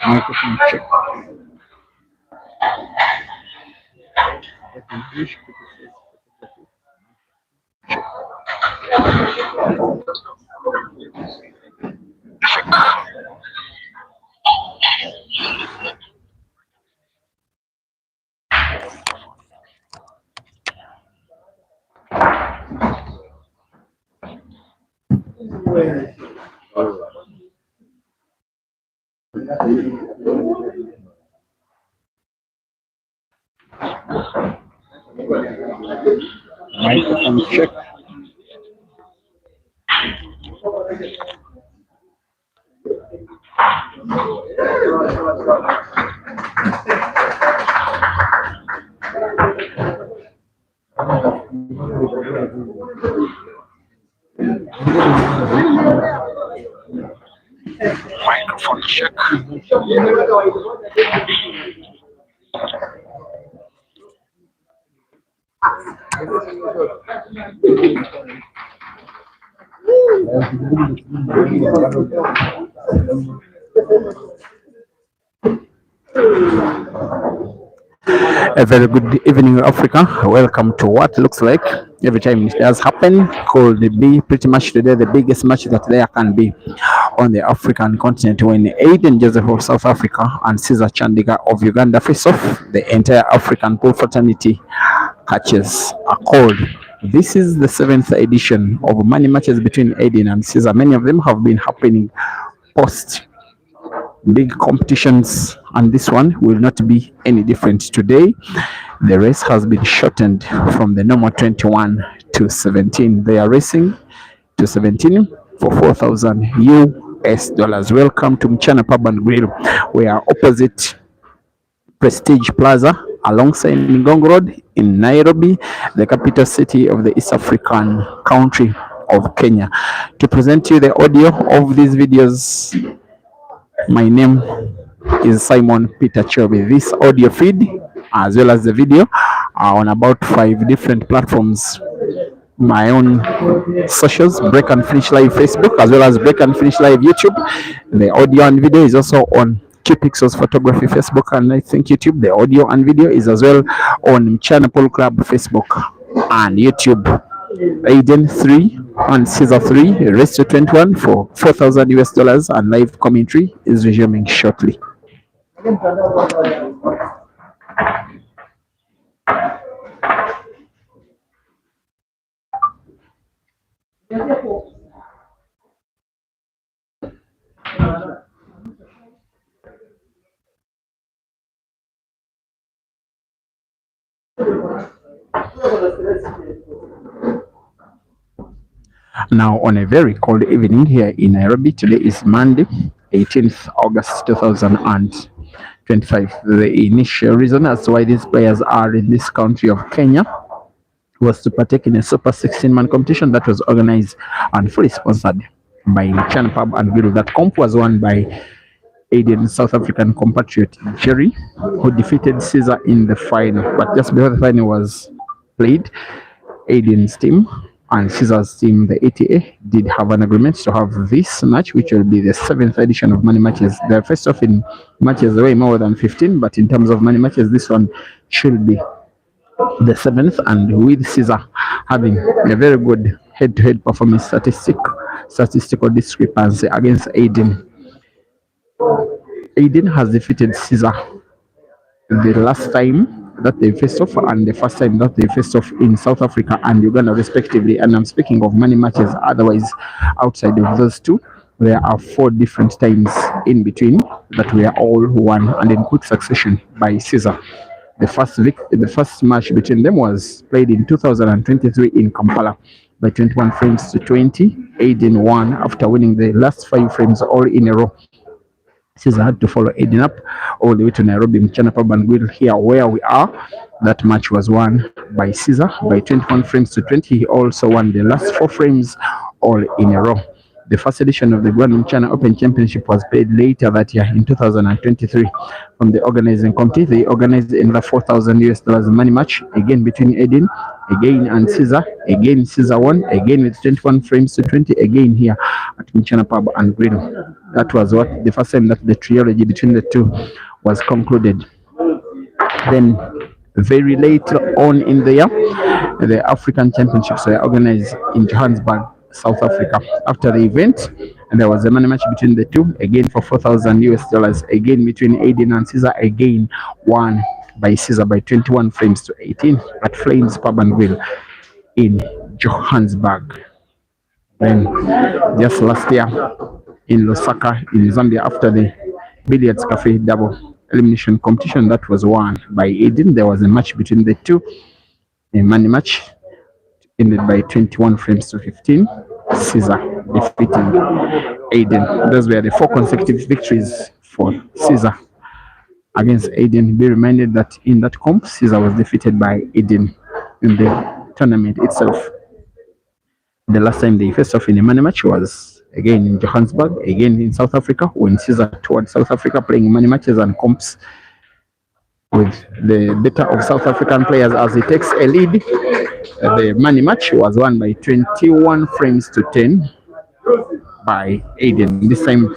Microphone check. Microphone check. Microphone check. A very good evening, Africa. Welcome to what looks like every time it does happen could be pretty much today the biggest match that there can be on the African continent when Aiden Joseph of South Africa and Ceasar Chandiga of Uganda face off. The entire African pool fraternity catches a cold. This is the 7th edition of many matches between Aiden and Ceasar. Many of them have been happening post big competitions, and this one will not be any different. Today the race has been shortened from the normal 21 to 17. They are racing to 17 for 4,000 US dollars. Welcome to Mchana Pub and Grill. We are opposite Prestige Plaza alongside Ngong Road in Nairobi, the capital city of the East African country of Kenya. To present you the audio of these videos, my name is Simon Peter Chobi. This audio feed as well as the video are on about 5 different platforms. My own socials, Break and Finish Live Facebook, as well as Break and Finish Live YouTube. The audio and video is also on Q-Pixels Photography Facebook and I think YouTube. The audio and video is as well on Channel Pool Club Facebook and YouTube. Aden 3 and Ceasar 3 raised to 21 for 4,000 US dollars, and live commentary is resuming shortly. Now, on a very cold evening here in Nairobi, today is Monday, 18th August 2025. The initial reason as to why these players are in this country of Kenya was to partake in a Super 16-man competition that was organized and fully sponsored by Mchana Pub and Grill. That comp was won by Aiden's South African compatriot Jerry, who defeated Ceasar in the final. But just before the final was played, Aiden's team and Ceasar's team, the ATA, did have an agreement to have this match, which will be the 7th edition of money matches. They're first off in matches way more than 15, but in terms of money matches, this one should be the 7th, and with Ceasar having a very good head-to-head performance statistical discrepancy against Aden. Aden has defeated Ceasar the last time that they faced off and the first time that they faced off in South Africa and Uganda, respectively. And I'm speaking of money matches. Otherwise, outside of those two, there are four different times in between that were all won and in quick succession by Ceasar. The first match between them was played in 2023 in Kampala by 21 frames to 20. Aden won after winning the last 5 frames all in a row. Ceasar had to follow Aiden up all the way to Nairobi Mchana Pub and Grill here where we are. That match was won by Ceasar by 21 frames to 20. He also won the last 4 frames all in a row. The first edition of the Grand Mchana Open Championship was played later that year in 2023. From the organizing committee, they organized another $4,000 money match again between Aiden, again and Ceasar. Again, Ceasar won again with 21 frames to 20. Again here at Mchana Pub and Grill. That was what the first time that the trilogy between the two was concluded. Then, very late on in the year, the African Championships were organized in Johannesburg, South Africa. After the event, and there was a money match between the two, again for $4,000, again between Aiden and Ceasar, again won by Ceasar by 21 frames to 18 at Flames Pub and Grill in Johannesburg. Then, just last year in Lusaka, in Zambia, after the Billiards Cafe double elimination competition that was won by Aiden, there was a match between the two, a money match ended by 21 frames to 15. Ceasar defeating Aiden. Those were the 4 consecutive victories for Ceasar against Aiden. Be reminded that in that comp, Ceasar was defeated by Aiden in the tournament itself. The last time they faced off in a money match was again in Johannesburg, again in South Africa, when Ceasar toured South Africa playing money matches and comps with the better of South African players as he takes a lead. The money match was won by 21 frames to 10 by Aiden, this time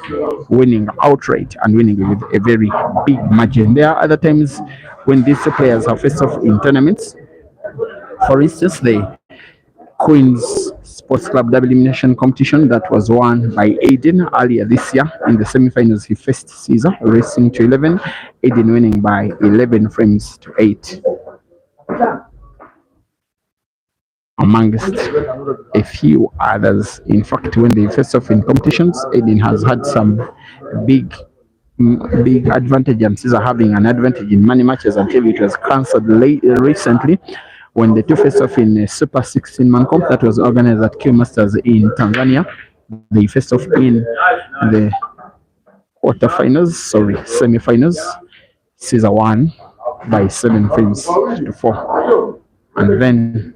winning outright and winning with a very big margin. There are other times when these two players have faced off in tournaments. For instance, the Queen's Sports Club double elimination competition that was won by Aiden earlier this year. In the semi-finals, he faced Ceasar, racing to 11. Aiden winning by 11 frames to 8. Amongst a few others, in fact, when they face off in competitions, Aiden has had some big advantage, and Ceasar having an advantage in money matches until it was cancelled recently when the two faced off in a Super 16-man comp that was organized at Q Masters in Tanzania. They faced off in the semi-finals. Ceasar won by 7 frames to 4. And then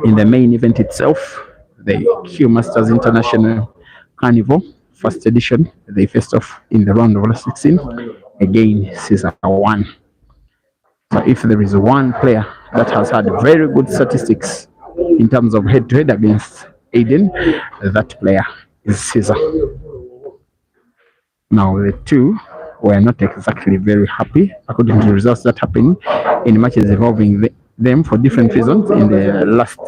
in the main event itself, the Q Masters International Carnival first edition, they faced off in the round of 16. Again, Ceasar won. So if there is one player that has had very good statistics in terms of head-to-head against Aiden, that player is Ceasar. Now the two were not exactly very happy according to the results that happened in matches involving them for different reasons in the last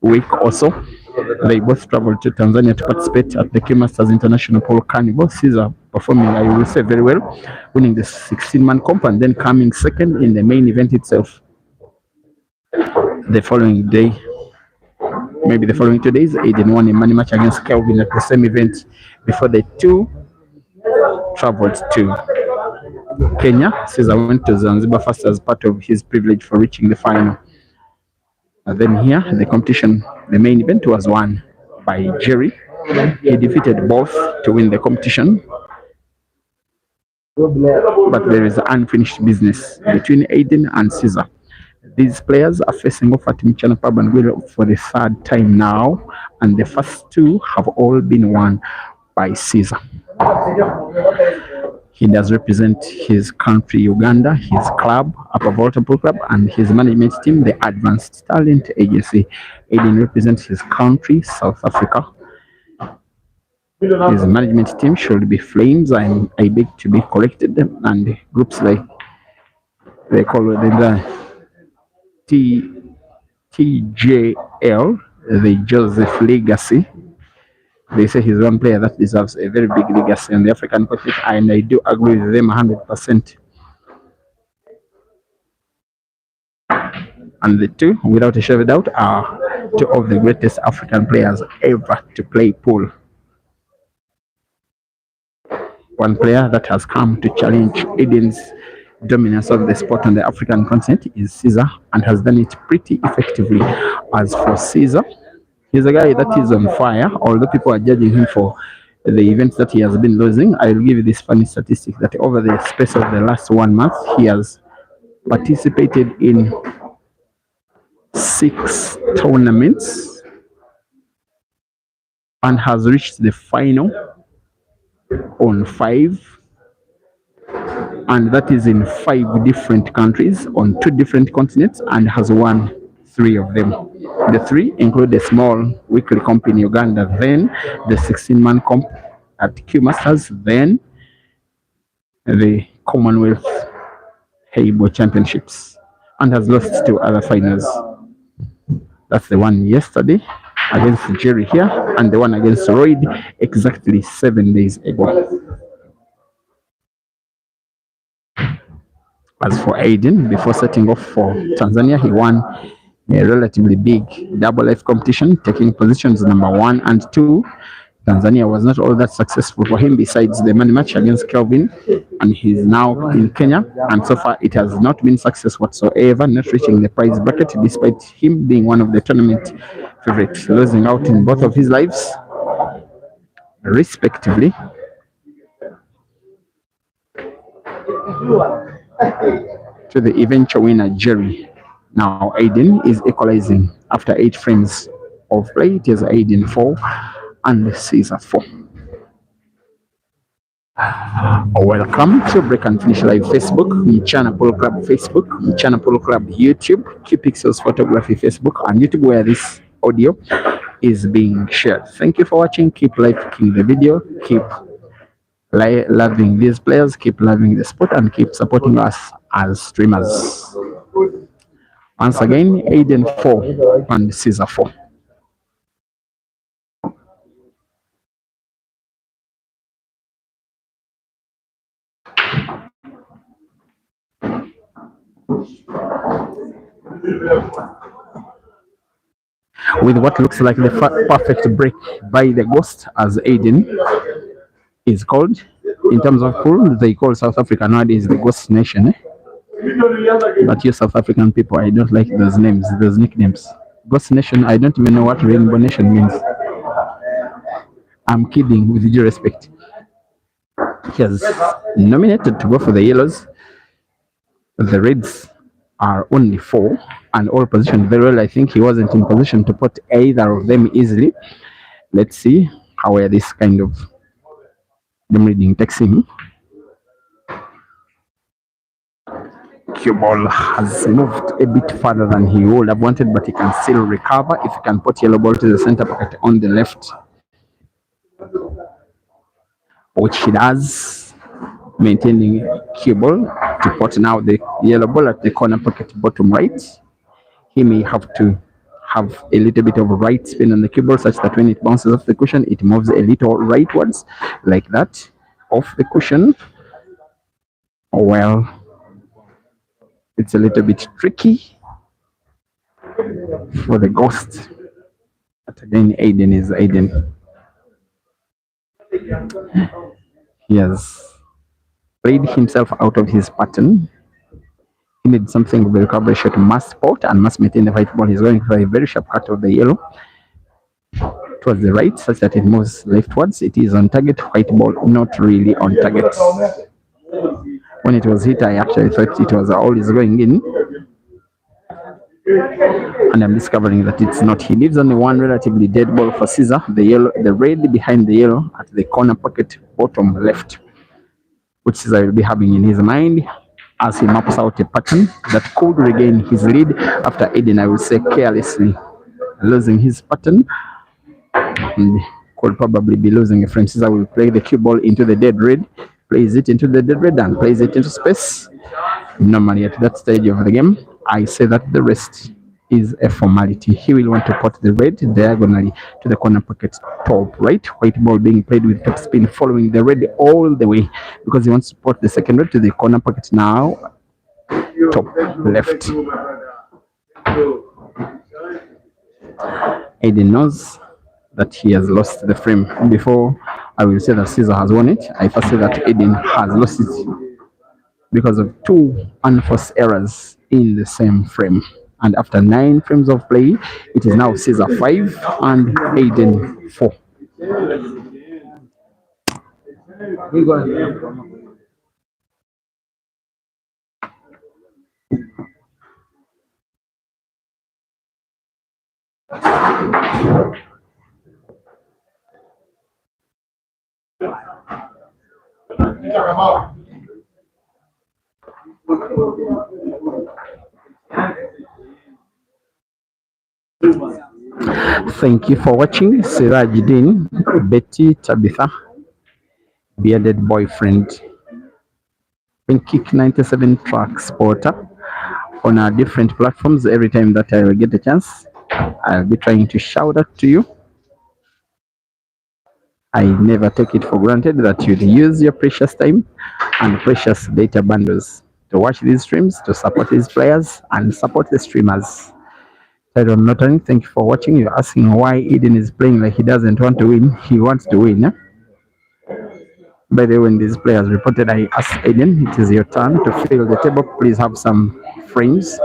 week or so. They both traveled to Tanzania to participate at the Q Masters International Polo Carnival. Ceasar performing, I will say, very well, winning the 16-man comp and then coming second in the main event itself. The following day, maybe the following 2 days, Aiden won a money match against Kelvin at the same event before the two traveled to Kenya. Ceasar went to Zanzibar first as part of his privilege for reaching the final. And then here, the competition, the main event was won by Jerry. He defeated both to win the competition. But there is unfinished business between Aiden and Ceasar. These players are facing off at Mchana Pub and Grill for the 3rd time now, and the first 2 have all been won by Ceasar. He does represent his country, Uganda, his club, Upper Volta Pool Club, and his management team, the Advanced Talent Agency. Aiden represents his country, South Africa. His management team should be Flames, and I beg to be corrected, and groups like they call it the TJL, the Joseph Legacy. They say he's one player that deserves a very big legacy on the African continent, and I do agree with them 100%. And the two, without a shadow of doubt, are two of the greatest African players ever to play pool. One player that has come to challenge Aiden's dominance of the sport on the African continent is Ceasar, and has done it pretty effectively. As for Ceasar, he's a guy that is on fire, although people are judging him for the events that he has been losing. I will give you this funny statistic that over the space of the last 1 month, he has participated in 6 tournaments and has reached the final on 5, and that is in 5 different countries on 2 different continents, and has won 3 of them. The 3 include a small weekly comp in Uganda, then the 16-man comp at Q Masters, then the Commonwealth Heibo Championships, and has lost 2 other finals. That's the one yesterday against Jerry here, and the one against Royd exactly 7 days ago. As for Aiden, before setting off for Tanzania, he won a relatively big double life competition, taking positions number 1 and 2. Tanzania was not all that successful for him besides the money match against Kelvin, and he's now in Kenya, and so far it has not been success whatsoever, not reaching the prize bracket despite him being one of the tournament favorites, losing out in both of his lives respectively to the eventual winner Jerry. Now Aiden is equalizing after 8 frames of play. It is Aiden 4 and Ceasar 4. Welcome to Break and Finish Live Facebook, Mchana Polo Club Facebook, Mchana Polo Club YouTube, Q Pixels Photography Facebook, and YouTube, where this audio is being shared. Thank you for watching. Keep liking the video, keep loving these players, keep loving the sport, and keep supporting us as streamers. Once again, Aiden 4 and Ceasar 4. With what looks like the perfect break by the Ghost, as Aiden is called. In terms of pool, they call South Africa nowadays the Ghost Nation. But you South African people, I don't like those names, those nicknames. Ghost Nation, I don't even know what Rainbow Nation means. I'm kidding, with due respect. He has nominated to go for the yellows. The reds are only 4 and all positioned very well. I think he wasn't in position to put either of them easily. Let's see how this kind of game reading takes him. Cue ball has moved a bit further than he would have wanted, but he can still recover if he can put yellow ball to the center pocket on the left, which he does, maintaining cue ball to put now the yellow ball at the corner pocket bottom right. He may have to have a little bit of right spin on the cue ball such that when it bounces off the cushion, it moves a little rightwards like that off the cushion. Well, it's a little bit tricky for the Ghost. But again, Aiden is Aiden. He has played himself out of his pattern. He needs something of a recovery shot, must spot and must maintain the white ball. He's going for a very sharp cut of the yellow towards the right, such that it moves leftwards. It is on target. White ball not really on target. When it was hit, I actually thought it was always going in, and I'm discovering that it's not. He leaves only one relatively dead ball for Ceasar, the red behind the yellow at the corner pocket bottom left, which Ceasar will be having in his mind as he maps out a pattern that could regain his lead after Aiden, I will say, carelessly losing his pattern, and could probably be losing a frame. Ceasar will play the cue ball into the dead red, plays it into the dead red, and plays it into space. Normally at that stage of the game, I say that the rest is a formality. He will want to put the red diagonally to the corner pocket top right, white ball being played with top spin, following the red all the way because he wants to put the second red to the corner pocket now top left. Aiden knows that he has lost the frame. Before I will say that Caesar has won it, I first say that Aiden has lost it because of two unforced errors in the same frame. And after 9 frames of play, it is now Caesar 5 and Aiden 4. Thank you for watching. Sirajidin, Betty, Tabitha, bearded boyfriend. Kick 97 tracks porter on our different platforms. Every time that I will get a chance, I'll be trying to shout out to you. I never take it for granted that you'd use your precious time and precious data bundles to watch these streams, to support these players, and support the streamers. Tyrone Norton, thank you for watching. You're asking why Eden is playing like he doesn't want to win. He wants to win. Eh? By the way, when these players reported, I asked Eden, it is your turn to fill the table. Please have some frames.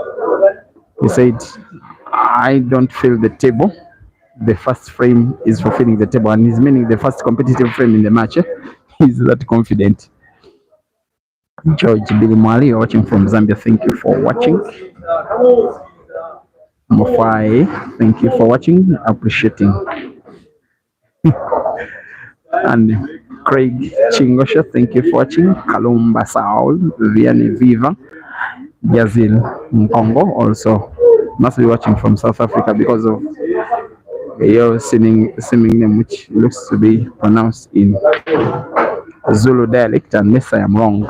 He said, I don't fill the table. The first frame is for filling the table, and he's meaning the first competitive frame in the match. Eh? He's that confident. George Billy Mwali, you're watching from Zambia. Thank you for watching. Mofai, thank you for watching. Appreciating. And Craig Chingosha, thank you for watching. Kalumba Saul, Vianney Viva, Yazil Mkongo also must be watching from South Africa because of your seeming name, which looks to be pronounced in Zulu dialect, unless I am wrong.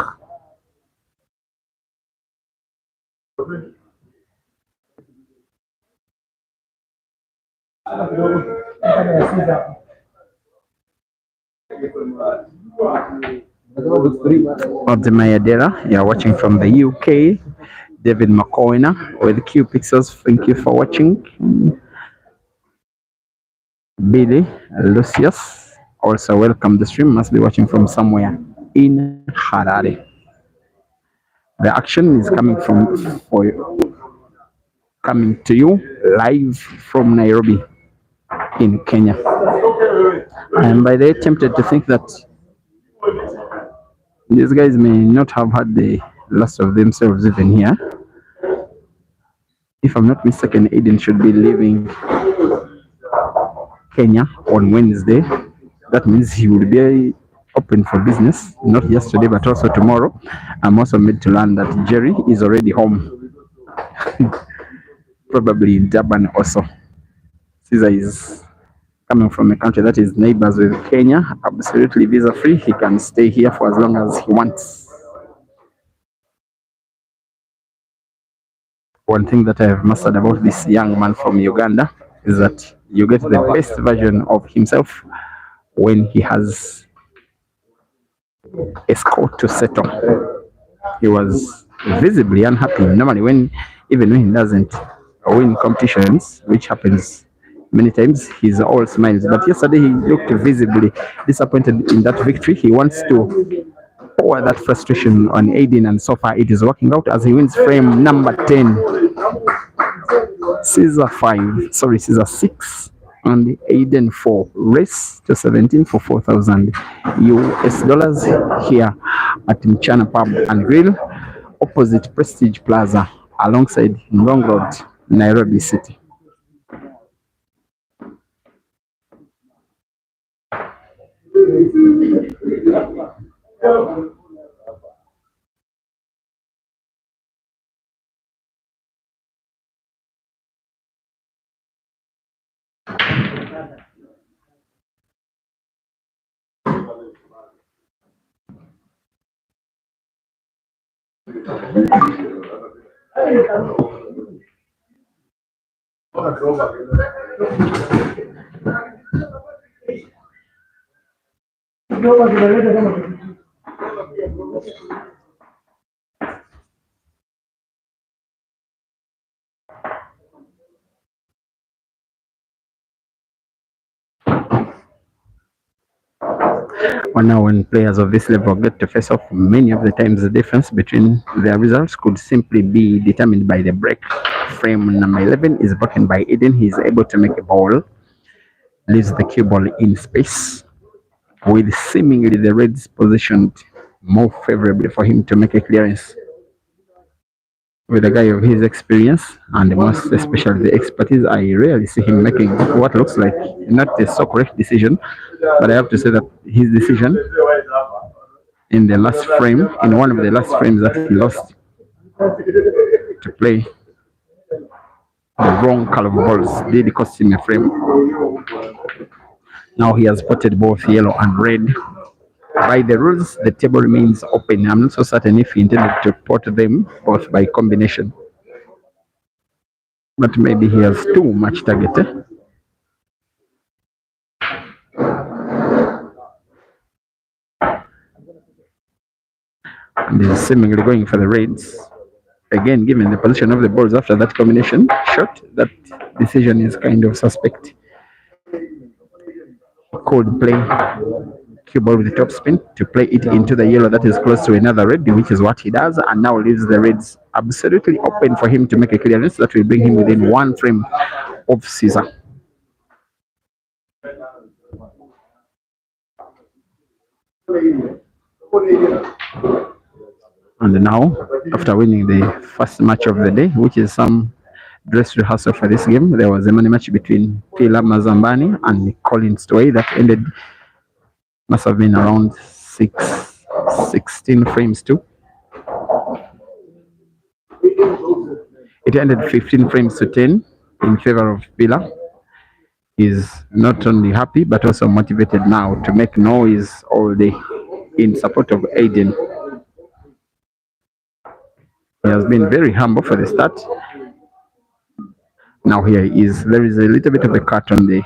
Mayadera, you're watching from the UK. David McCoyna with Q Pixels, thank you for watching. Billy Lucius, also welcome the stream, must be watching from somewhere in Harare. The action is coming to you live from Nairobi in Kenya. I am by the way tempted to think that these guys may not have had the last of themselves even here. If I'm not mistaken, Aiden should be leaving Kenya on Wednesday. That means he will be open for business, not just today but also tomorrow. I'm also made to learn that Jerry is already home, probably in Durban also. Caesar is coming from a country that is neighbors with Kenya, absolutely visa free. He can stay here for as long as he wants. One thing that I have mastered about this young man from Uganda is that you get the best version of himself when he has a score to settle. He was visibly unhappy. Normally, even when he doesn't win competitions, which happens many times, he's all smiles. But yesterday he looked visibly disappointed in that victory. He wants to pour that frustration on Aiden, and so far it is working out as he wins frame number 10. Caesar 6 and Aiden 4. Race to 17 for 4,000 US dollars here at Mchana Pub and Grill, opposite Prestige Plaza, alongside Ngong Road, Nairobi City. Well, now, when players of this level get to face off, many of the times the difference between their results could simply be determined by the break. Frame number 11 is broken by Eden. He is able to make a ball, leaves the cue ball in space, with seemingly the Reds positioned more favorably for him to make a clearance. With a guy of his experience and most especially the expertise, I rarely see him making what looks like not a so correct decision, but I have to say that his decision in the last frame, in one of the last frames that he lost to play the wrong color of balls, did cost him a frame. Now he has spotted both yellow and red. By the rules, the table remains open. I'm not so certain if he intended to pot them both by combination, but maybe he has too much target. And he's seemingly going for the reds. Again, given the position of the balls after that combination shot, that decision is kind of suspect. Could play cue ball with the top spin to play it into the yellow that is close to another red, which is what he does, and now leaves the reds absolutely open for him to make a clearance that will bring him within one frame of Ceasar. And now, after winning the first match of the day, which is some dress rehearsal for this game, there was a money match between Pila Mazambani and Colin Stowey that ended, must have been around 16 frames too. It ended 15 frames to 10 in favor of Pila. He's not only happy but also motivated now to make noise all day in support of Aiden. He has been very humble for the start. Now here he is. There is a little bit of a cut on the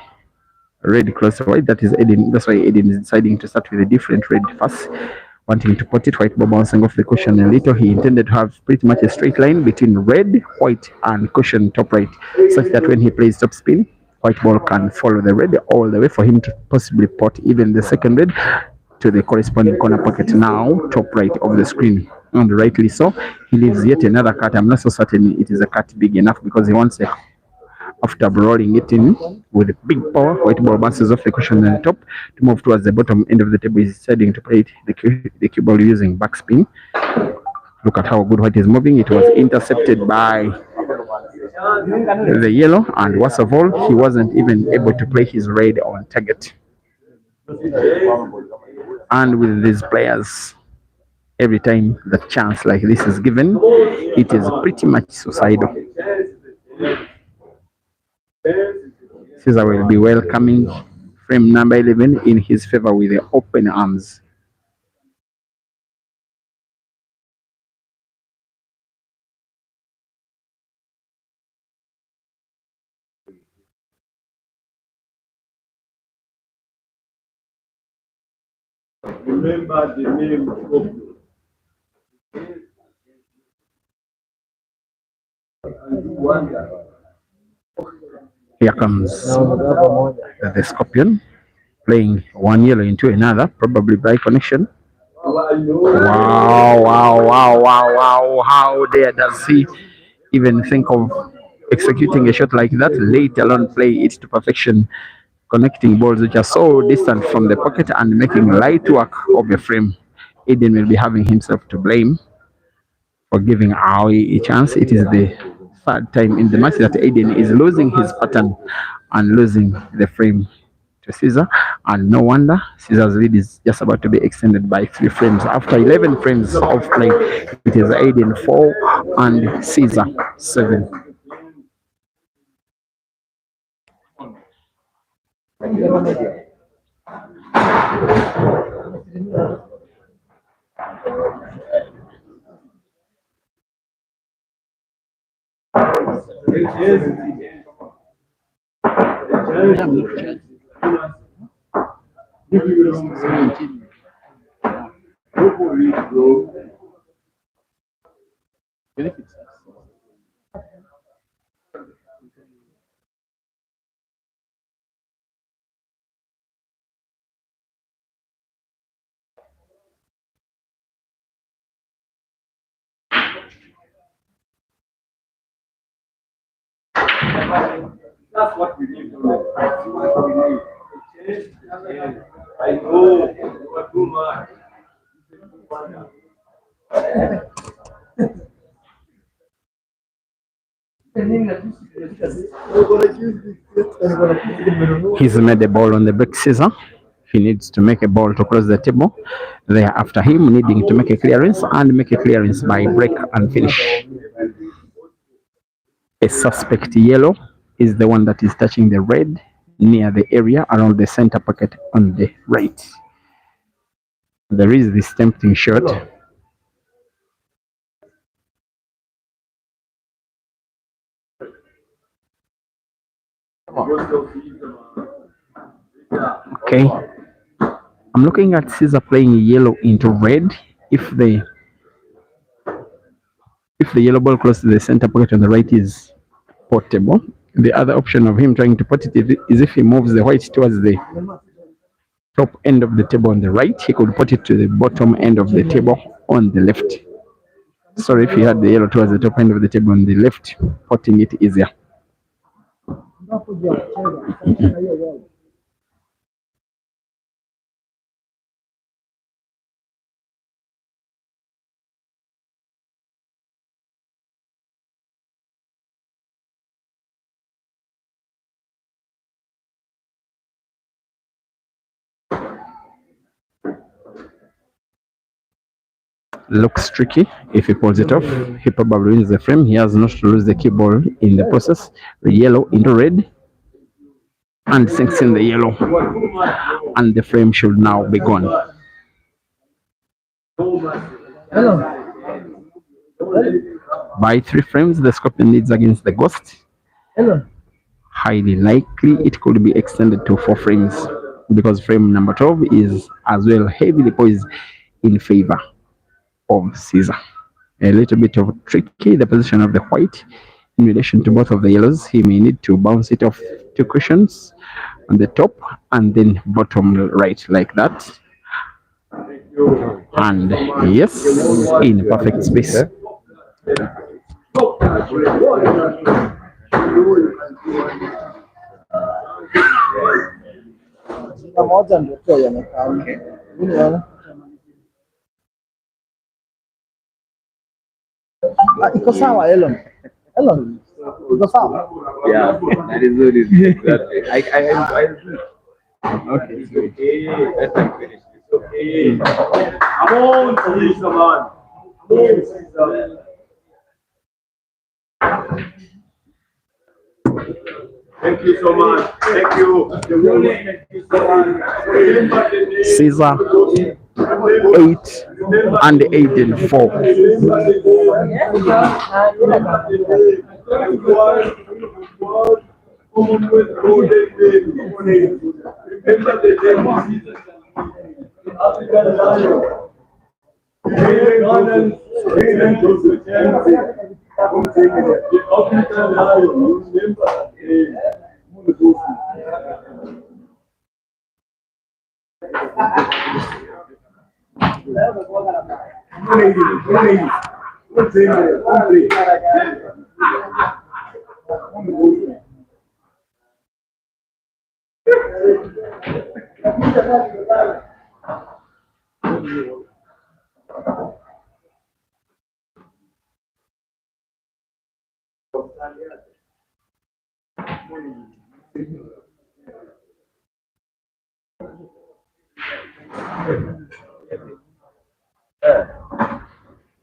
red close to white. That is Aiden. That's why Aiden is deciding to start with a different red first, wanting to put it white ball bouncing off the cushion a little. He intended to have pretty much a straight line between red, white, and cushion top right, such that when he plays top spin, white ball can follow the red all the way for him to possibly pot even the second red to the corresponding corner pocket, now top right of the screen. And rightly so, he leaves yet another cut. I'm not so certain it is a cut big enough because he wants a, after rolling it in with a big power, white ball bounces off the cushion on the top to move towards the bottom end of the table. He's deciding to play it, the cue ball using backspin. Look at how good white is moving. It was intercepted by the yellow, and worst of all, he wasn't even able to play his red on target. And with these players, every time the chance like this is given, it is pretty much suicidal. Ceasar will be welcoming frame number 11 in his favor with the open arms. Remember the name of here comes the Scorpion playing one yellow into another, probably by connection. Wow, wow, wow, wow, wow. How dare does he even think of executing a shot like that, let alone play it to perfection, connecting balls which are so distant from the pocket and making light work of the frame. Aiden will be having himself to blame for giving away a chance. It is the third time in the match that Aiden is losing his pattern and losing the frame to Ceasar, and no wonder Ceasar's lead is just about to be extended by 3 frames. After 11 frames of play, it is Aiden 4 and Ceasar 7. That's what we need. That's what we need. I know you are too much. He's made a ball on the back scissor. He needs to make a ball to close the table. They are after him, needing to make a clearance and make a clearance by break and finish. A suspect yellow is the one that is touching the red near the area around the center pocket on the right. There is this tempting shot. Okay. I'm looking at Caesar playing yellow into red. If the yellow ball close to the center pocket on the right is portable. The other option of him trying to put it is if he moves the white towards the top end of the table on the right, he could put it to the bottom end of the table on the left. Sorry, if he had the yellow towards the top end of the table on the left, putting it easier. Looks tricky. If he pulls it off, he probably wins the frame. He has not to lose the key ball in the process. Yellow into red and sinks in the yellow, and the frame should now be gone. By 3 frames, the Scorpion leads against the Ghost. Highly likely it could be extended to 4 frames because frame number 12 is as well heavily poised in favor of Caesar. A little bit of tricky, the position of the white in relation to both of the yellows. He may need to bounce it off 2 cushions on the top and then bottom right like that. And yes, in perfect space. Iko sawa Elon. Elon. Iko sawa. Yeah, that is what it is. Exactly. I agree. Okay, it's okay. Let them finish. It's okay. Come on, Caesar, man. Come on, Caesar. Thank you so much. Thank you. Thank you so much. Caesar 8 and Aiden 4.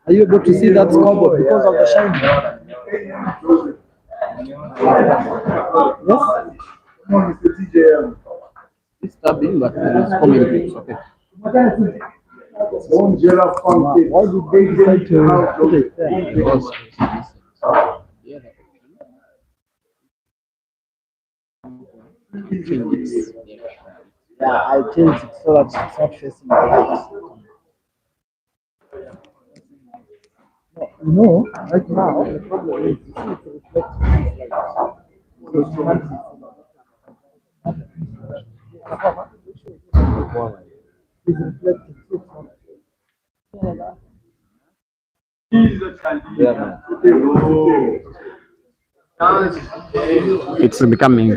Are you able to see that scoreboard because of the shine? Yes. It's stabbing, but there is commentary. It's okay. Why did they decide to put it there? Because Yeah, I changed it so that it's not facing the light. No, right now the problem is you see it reflects the light. So you can't see. It's reflecting, so it's not. Jesus, Chandiga. It's becoming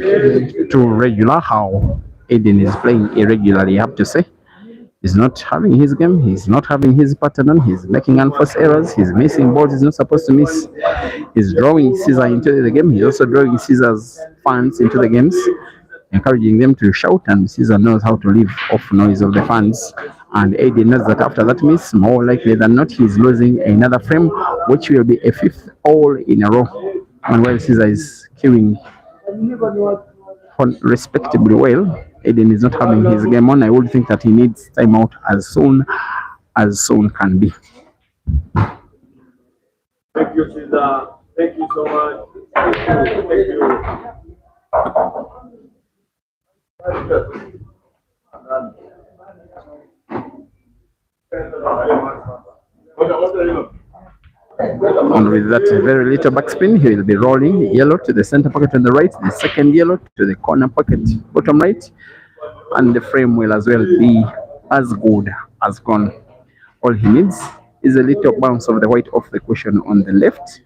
too regular how Aiden is playing irregularly, I have to say. He's not having his game, he's not having his pattern on, he's making unforced errors, he's missing balls he's not supposed to miss. He's drawing Caesar into the game, he's also drawing Caesar's fans into the games, encouraging them to shout, and Caesar knows how to leave off noise of the fans. And Aiden knows that after that miss, more likely than not, he's losing another frame, which will be a fifth all in a row. And while Caesar is queuing respectably well, Aiden is not having his game on. I would think that he needs timeout as soon can be. Thank you, Ceasar. Thank you so much. Thank you. And with that very little backspin, he will be rolling yellow to the center pocket on the right, the second yellow to the corner pocket bottom right, and the frame will as well be as good as gone. All he needs is a little bounce of the white off the cushion on the left,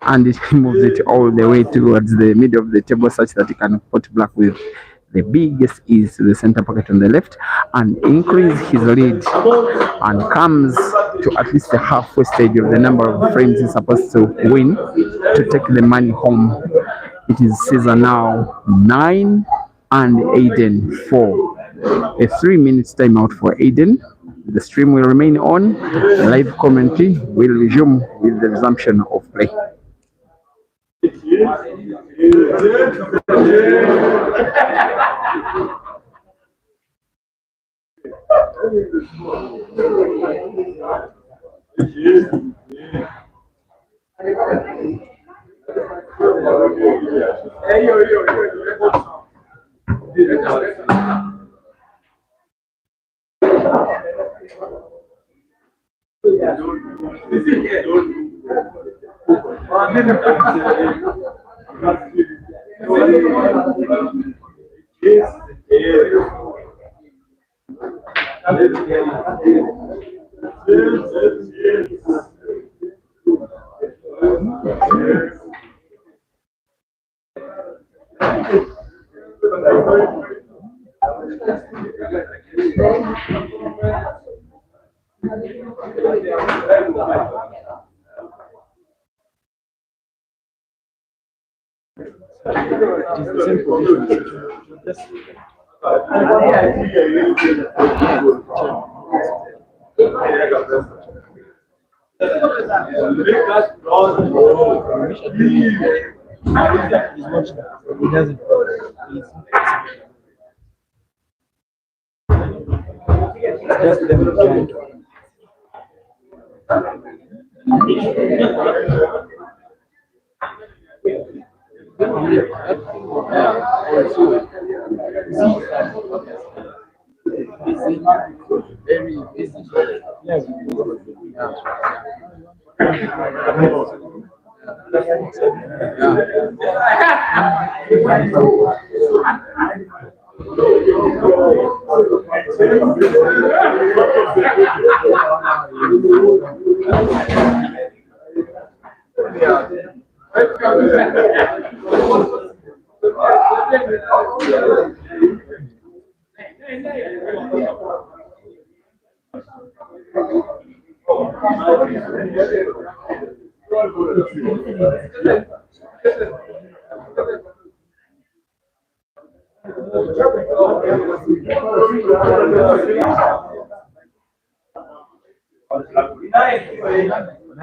and it moves it all the way towards the middle of the table such that he can put black with the biggest ease to the center pocket on the left and increase his lead, and comes to at least the halfway stage of the number of frames he's supposed to win to take the money home. It is Caesar now 9 and Aiden 4. A 3 minutes timeout for Aiden. The stream will remain on. Live commentary will resume with the resumption of play.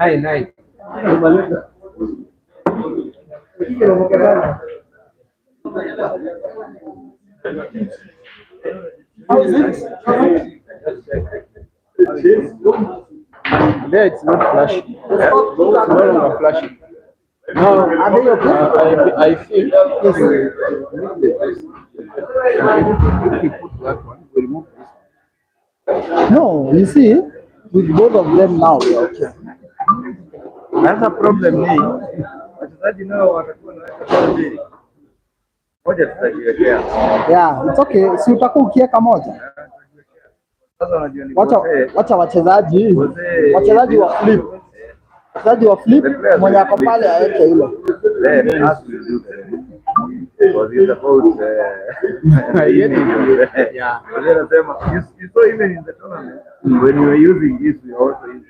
Nine. How is it? There it's not flashing. It's no longer flashing. No, I feel yes. No, you see, with both of them now, okay. That's a problem. Wachezaji nao watakuwa na mbili. Moja tutajiwekea. Yeah, it's okay. Si utakuwa ukiweka moja. Sasa unajua ni wacha wachezaji wa flip. Mchezaji wa flip mwenye ako pale aweke hilo. Then us will do that. Because it's about yeah. You saw even in the tournament when we were using this, we also using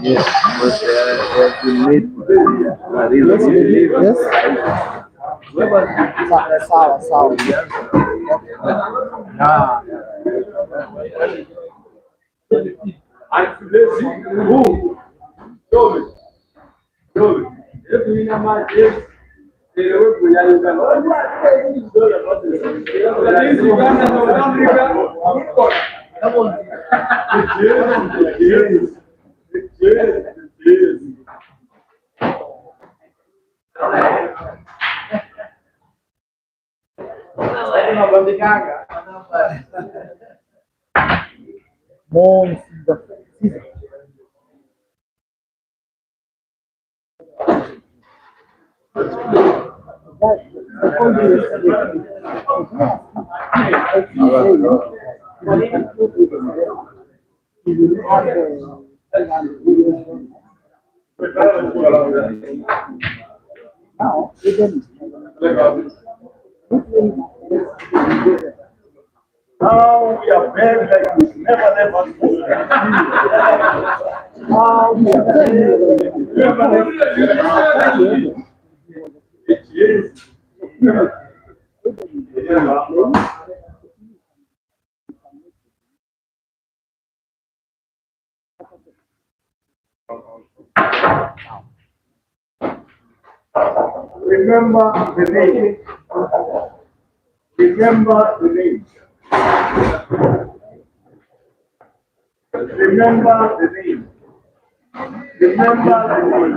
yes. Because they have been made for the reason. Yes. Sawa. Now, Aden. Now we are very like we never remember the name. Remember the name. Remember the name. Remember the name.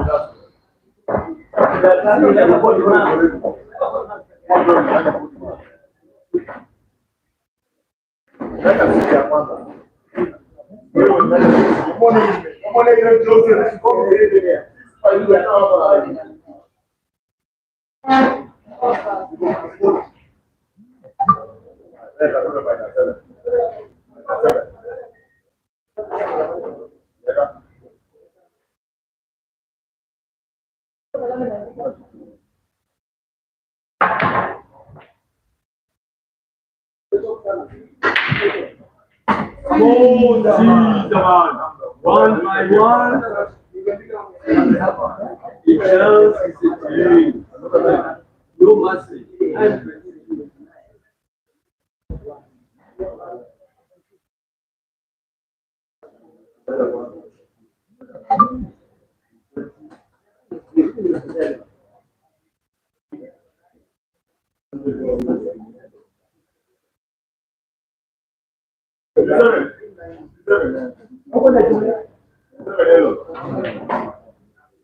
Oh, Ceasar, one by one. It else is a dream. No mercy.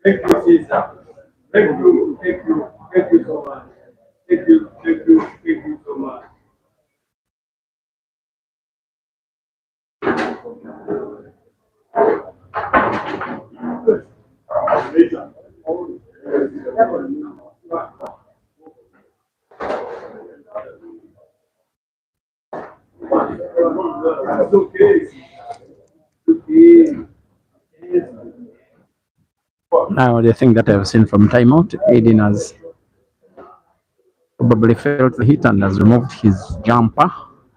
Thank you, Ceasar. Thank you so much. Thank you so much. It's okay. Now, the thing that I've seen from timeout, Aiden has probably felt the heat and has removed his jumper.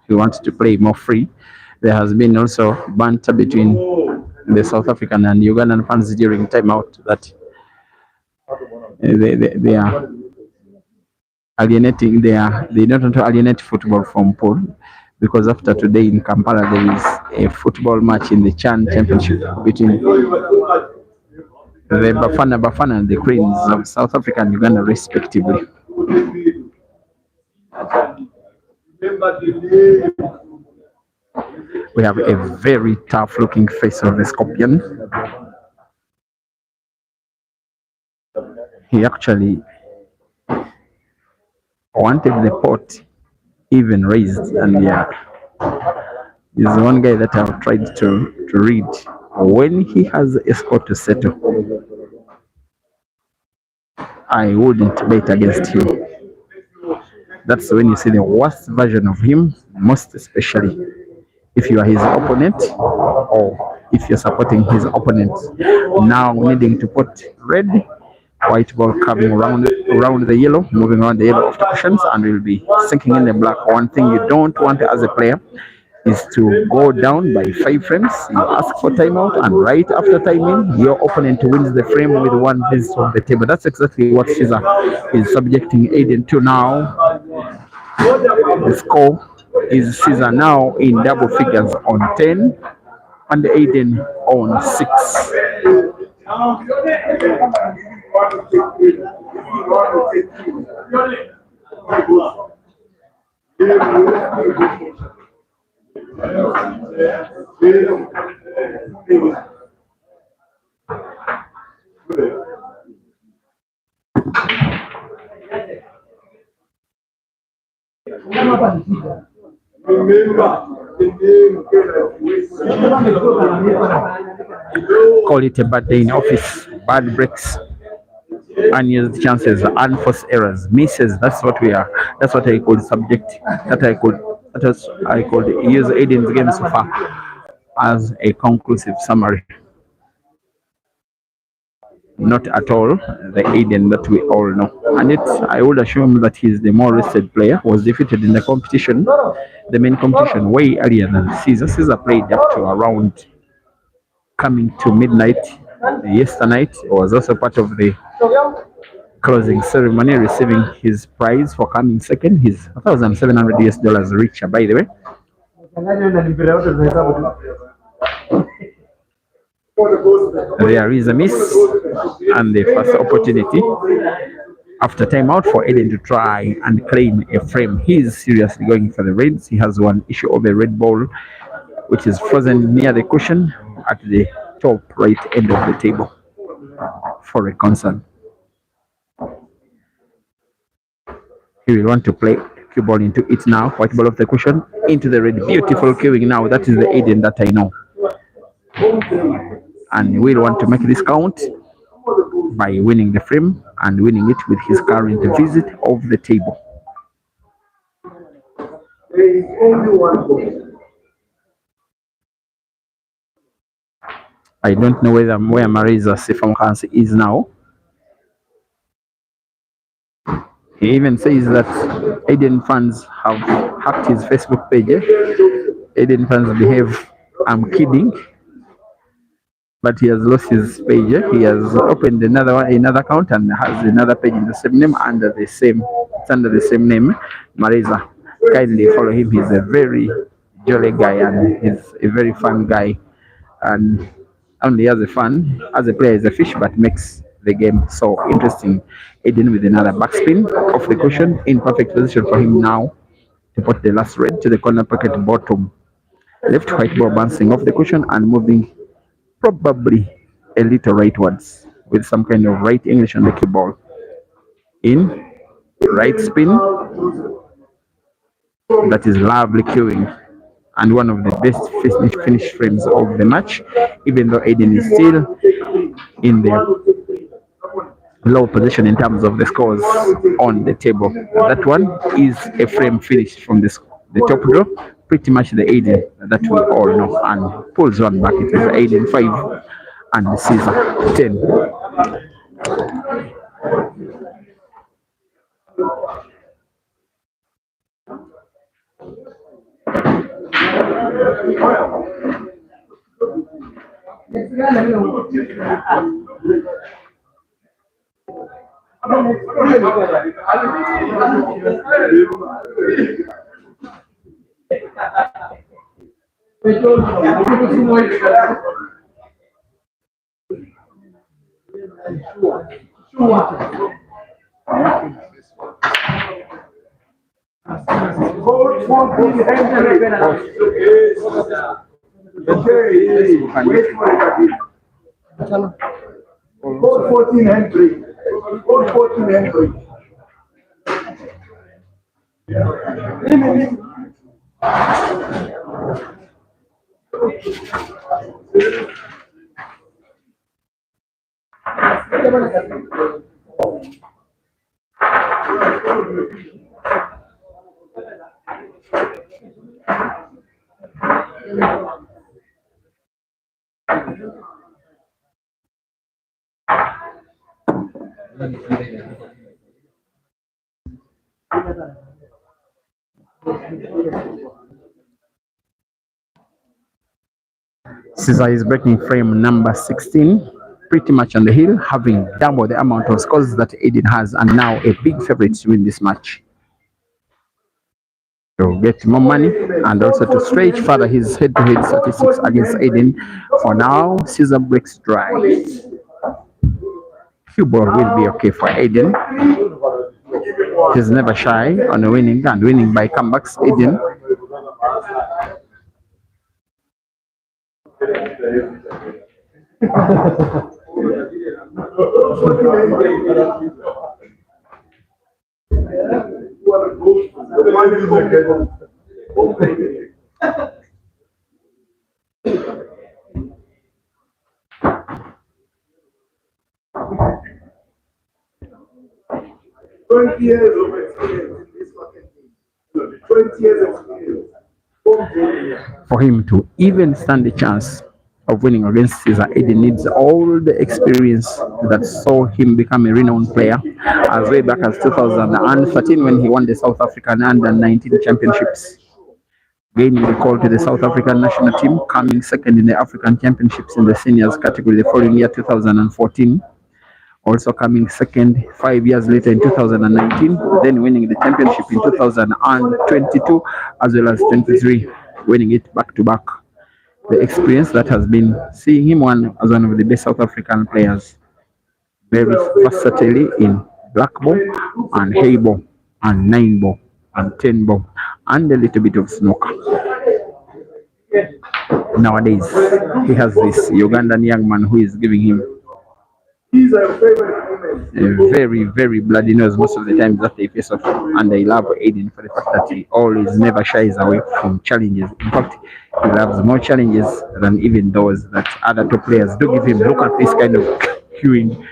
He wants to play more free. There has been also banter between the South African and Ugandan fans during timeout that they are alienating. They don't want to alienate football from pool, because after today in Kampala there is a football match in the Chan Championship between the Bafana and the Cranes of South Africa and Uganda respectively. We have a very tough looking face of the Scorpion. He actually wanted the pot even raised, and yeah, he's one guy that I've tried to read when he has a score to settle. I wouldn't bet against him. That's when you see the worst version of him, most especially if you are his opponent or if you're supporting his opponent. Now needing to put red, white ball coming around the yellow, moving around the yellow of the cushions, and will be sinking in the black. One thing you don't want as a player is to go down by 5 frames. You ask for timeout, and right after timing, your opponent wins the frame with one piece of the table. That's exactly what Ceasar is subjecting Aiden to now. The score is Ceasar now in double figures on 10 and Aiden on 6. Call it a bad day in office, bad breaks, unused chances, unforced errors, misses. That's what we are. That's what I could subject. I could use Aiden's game so far as a conclusive summary. Not at all the Aiden that we all know. And it, I would assume that he's the more rested player, was defeated in the competition, the main competition, way earlier than Ceasar. Ceasar played up to around coming to midnight yesterday night. Was also part of the closing ceremony, receiving his prize for coming second, his $1,700 richer, by the way. There is a miss and the first opportunity after timeout for Aden to try and claim a frame. He is seriously going for the reds. He has one issue of a red ball which is frozen near the cushion at the top right end of the table for a concern. He will want to play cue ball into it now. White ball of the cushion into the red. Beautiful queuing now. That is the Aiden that I know. And we'll want to make this count by winning the frame and winning it with his current visit of the table. There is only one goal. I don't know where Marisa Sifamkansi is now. He even says that Aiden fans have hacked his Facebook page. Aiden fans behave, I'm kidding. But he has lost his page. He has opened another account and has another page in the same name under the same name, Marisa. Kindly follow him. He's a very jolly guy and he's a very fun guy. And only as a fan, as a player, is a fish, but makes the game so interesting. Aiden with another backspin off the cushion, in perfect position for him now to put the last red to the corner pocket bottom. Left white ball bouncing off the cushion and moving probably a little rightwards with some kind of right English on the cue ball. In, right spin. That is lovely queuing and one of the best finish frames of the match, even though Aiden is still in the low position in terms of the scores on the table. That one is a frame finish from the top draw, pretty much the Aiden that we all know, and pulls one back. It is Aiden 5 and Ceasar 10. Code 14 entry. Code 14 entry. Ceasar is breaking frame number 16, pretty much on the hill, having double the amount of scores that Aiden has, and now a big favorite to win this match. To get more money and also to stretch further his head-to-head statistics against Aiden. For now, Ceasar breaks dry. Cue ball will be okay for Aiden. He's never shy on winning and winning by comebacks. Aiden. Years of experience in this fucking thing. 20 years experience. For him to even stand a chance of winning against Ceasar, Aiden needs all the experience that saw him become a renowned player as way back as 2013 when he won the South African Under-19 Championships, gaining the call to the South African national team, coming second in the African Championships in the seniors category the following year, 2014. Also coming second 5 years later in 2019, then winning the championship in 2022 as well as 23, winning it back to back. The experience that has been seeing him as one of the best South African players, very versatile in black ball and hay ball and 9 ball and 10 ball and a little bit of snooker. Nowadays, he has this Ugandan young man who is giving him a very, very bloody nose most of the times that they face off. And I love Aiden for the fact that he always never shies away from challenges. In fact, he loves more challenges than even those that other top players do give him. Look at this kind of queuing,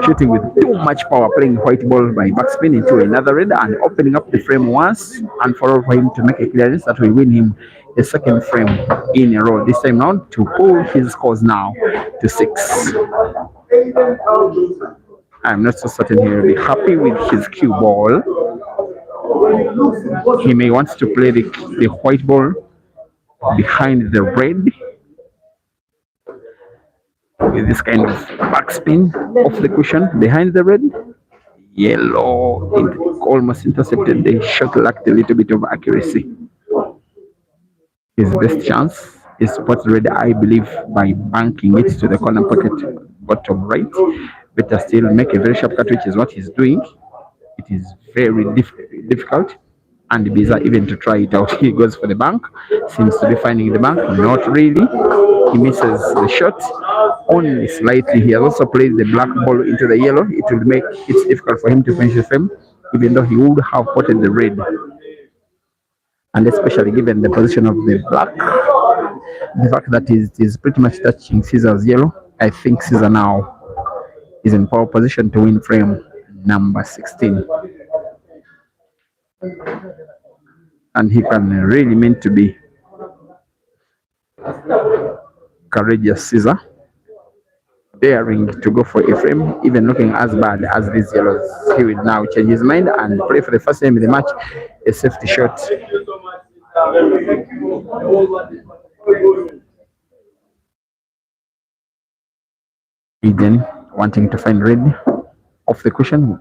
shooting with too much power, playing white ball by backspin into another red and opening up the frame once and for all for him to make a clearance that will win him a second frame in a row. This time round to pull his scores now to 6. I'm not so certain he will be happy with his cue ball. He may want to play the white ball behind the red with this kind of backspin off the cushion behind the red. Yellow, it almost intercepted the shot, lacked a little bit of accuracy. His best chance is to put red, I believe, by banking it to the corner pocket bottom right. Better still make a very sharp cut, which is what he's doing. It is very difficult and bizarre even to try it out. He goes for the bank, seems to be finding the bank, not really. He misses the shot only slightly. He has also played the black ball into the yellow. It will make it difficult for him to finish the frame, even though he would have potted the red. And especially given the position of the black, the fact that it is pretty much touching Ceasar's yellow, I think Ceasar now is in power position to win frame number 16. And he can really mean to be courageous, Ceasar, daring to go for a frame, even looking as bad as these yellows. He will now change his mind and play for the first time in the match a safety shot. Aiden wanting to find red off the cushion.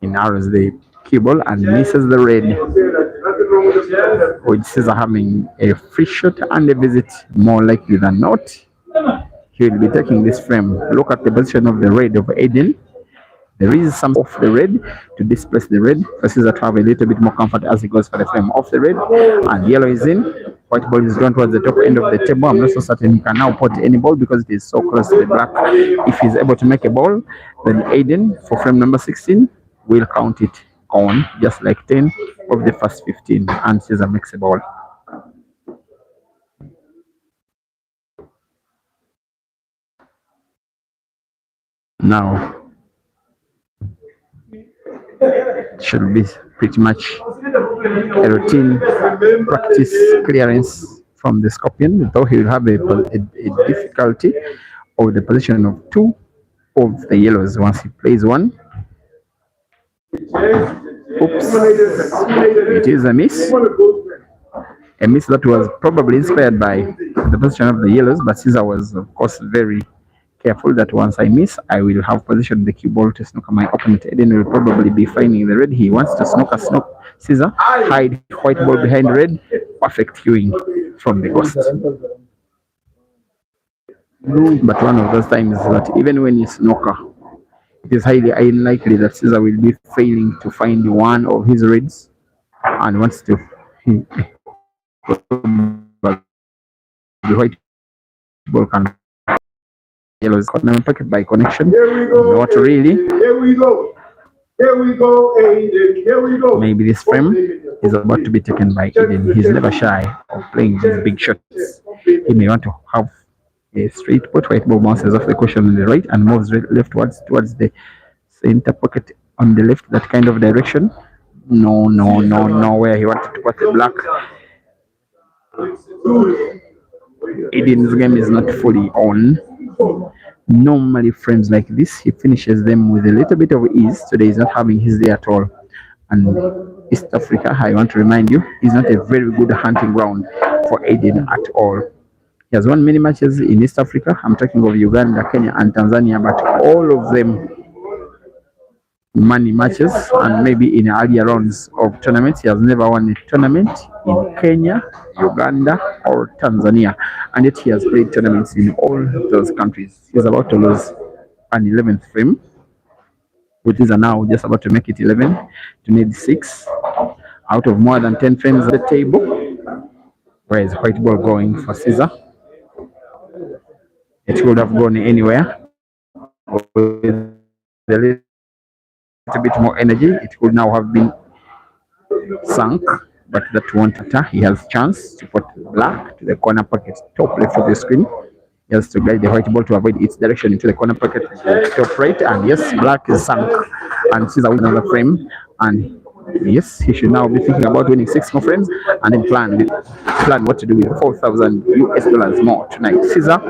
He narrows the cue ball and misses the red, with Ceasar having a free shot and a visit more likely than not. He will be taking this frame. Look at the position of the red of Aiden. There is some off the red to displace the red for Ceasar to have a little bit more comfort as he goes for the frame off the red. And yellow is in. White ball is drawn towards the top end of the table. I'm not so certain he can now put any ball because it is so close to the black. If he's able to make a ball, then Aiden for frame number 16 will count it on just like 10 of the first 15, and Ceasar makes a ball. Now should be pretty much a routine practice clearance from the Scorpion, though he will have a difficulty of the position of 2 of the yellows once he plays one. Oops, it is a miss. A miss that was probably inspired by the position of the yellows, but Caesar was, of course, very careful that once I miss, I will have positioned the cue ball to snooker my opponent. Eden will probably be finding the red. He wants to snook Caesar, hide white ball behind red, perfect cueing from the ghost. But one of those times that even when you snooker, it is highly unlikely that Caesar will be failing to find one of his reds and wants to. The white ball can yellow is pocket by connection. Not really. Here we go. Here we go, Aiden. Here we go. Maybe this frame is about to be taken by Aiden. He's never shy of playing these big shots. He may want to have a straight put. White ball bounces off the cushion on the right and moves leftwards towards the center pocket on the left, that kind of direction. No, where he wanted to put the black. Aiden's game is not fully on. Normally frames like this, he finishes them with a little bit of ease. Today he's not having his day at all. And East Africa, I want to remind you, is not a very good hunting ground for Aden at all. He has won many matches in East Africa. I'm talking of Uganda, Kenya, and Tanzania, but all of them money matches, and maybe in earlier rounds of tournaments. He has never won a tournament in Kenya, Uganda, or Tanzania, and yet he has played tournaments in all those countries. He's about to lose an 11th frame, which is now just about to make it 11 to need 6 out of more than 10 frames at the table. Where is white ball going for Caesar? It could have gone anywhere with a little bit more energy. It could now have been sunk, but that won't matter. He has chance to put black to the corner pocket top left of the screen. He has to guide the white ball to avoid its direction into the corner pocket top right, and yes, black is sunk, and Caesar wins another frame. And yes, he should now be thinking about winning 6 more frames and then plan what to do with 4,000 US dollars more tonight. Caesar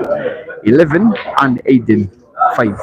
11 and Aiden 5.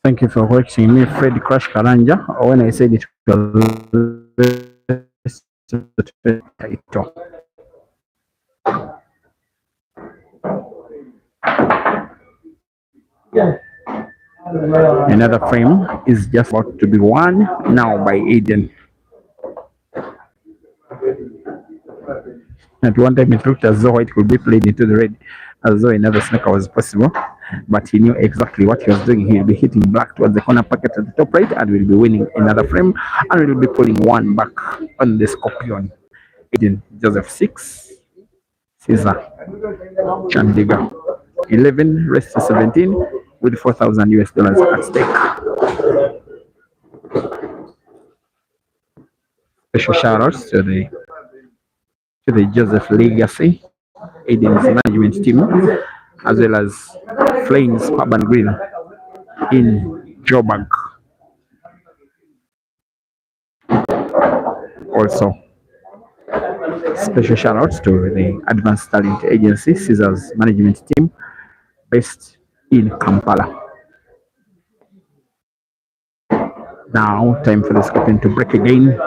Thank you for watching me, Fred Crash Karanja. When I said it was title. Another frame is just about to be won now by Aiden. At one time it looked as though it could be played into the red, as though another snooker was possible, but he knew exactly what he was doing. He will be hitting black towards the corner pocket at the top right and will be winning another frame, and will be pulling one back on the scorpion. Aiden Joseph 6, Ceasar Chandiga 11, rest to 17 with 4,000 US dollars at stake. Special shout outs to the Joseph Legacy, Aiden's management team, as well as Flames Pub and Grill in Joburg. Also, special shout outs to the Advanced Talent Agency, Caesar's management team based in Kampala. Now, time for the Scorpion to break again.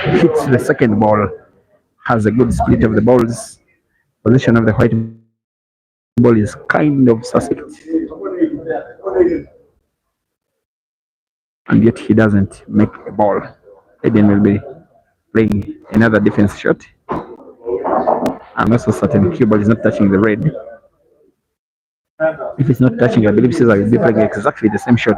Hits the second ball, has a good split of the balls. Position of the white ball is kind of suspect. And yet he doesn't make a ball. Aiden will be playing another defense shot. I'm also certain cue ball is not touching the red. If it's not touching, I believe Caesar will be playing exactly the same shot.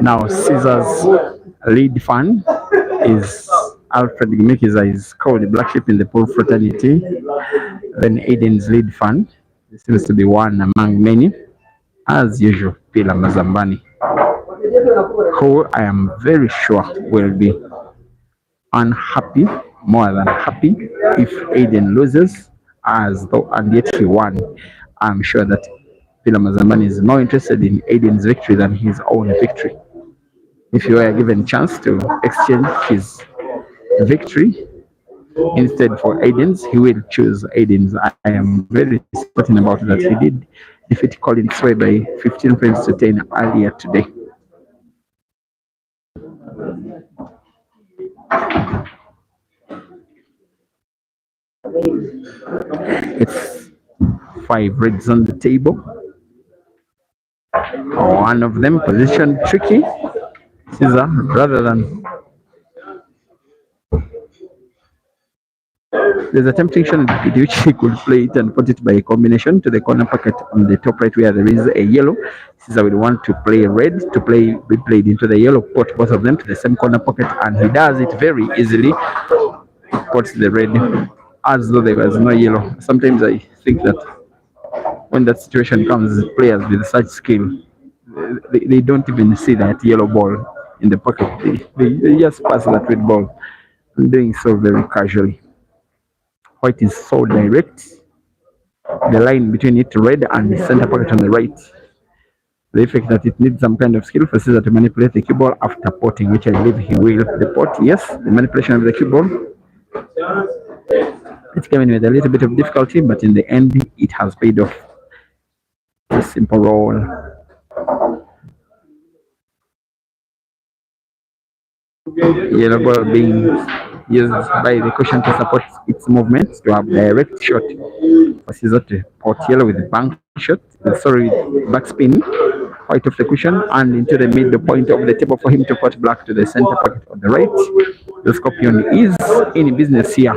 Now Caesar's lead fan is Alfred Gimikiza, is called the black sheep in the pool fraternity. Then Aiden's lead fan seems to be one among many, as usual, Pila Mazambani, who I am very sure will be unhappy, more than happy, if Aiden loses, as though, and yet he won. I'm sure that Pila Mazambani is more interested in Aiden's victory than his own victory. If you were given chance to exchange his victory instead for Aiden's, he will choose Aiden's. I am very certain about that. He did defeat Colin Sway by 15 frames to 10 earlier today. It's 5 reds on the table. One of them positioned tricky. Caesar, rather than, there's a temptation with which he could play it and put it by a combination to the corner pocket on the top right where there is a yellow. Caesar will want to play red to be played into the yellow, put both of them to the same corner pocket, and he does it very easily. Puts the red as though there was no yellow. Sometimes I think that when that situation comes, players with such skill, they don't even see that yellow ball in the pocket. They just pass that red ball, doing so very casually. White is so direct. The line between it red and the center pocket on the right. The effect that it needs some kind of skill for Caesar to manipulate the cue ball after potting, which I believe he will. The pot, yes, the manipulation of the cue ball. It came in with a little bit of difficulty, but in the end, it has paid off. It's a simple roll. Yellow ball being used by the cushion to support its movement to have direct shot for Caesar to pot yellow with the bank shot, sorry, backspin, white of the cushion and into the middle point of the table for him to pot black to the center pocket on the right. The Scorpion is in business here.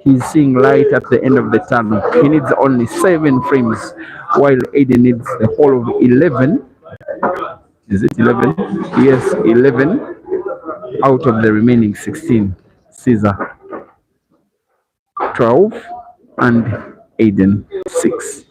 He's seeing light at the end of the tunnel. He needs only 7 frames, while Aiden needs the whole of 11. Is it 11? Yes, 11 out of the remaining 16. Caesar 12 and Aiden 6.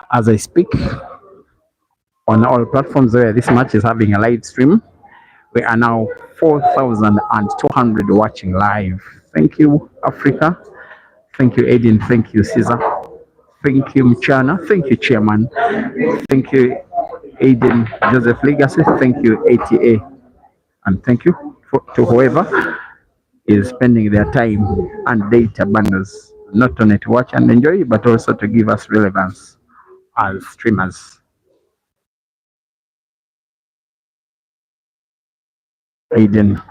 As I speak, on all platforms where this match is having a live stream, we are now 4,200 watching live. Thank you, Africa. Thank you, Aiden. Thank you, Caesar. Thank you, Mchana. Thank you, Chairman. Thank you, Aiden Joseph Legacy. Thank you, ATA. And thank you to whoever is spending their time and data bundles not only to watch and enjoy, but also to give us relevance as streamers. Aiden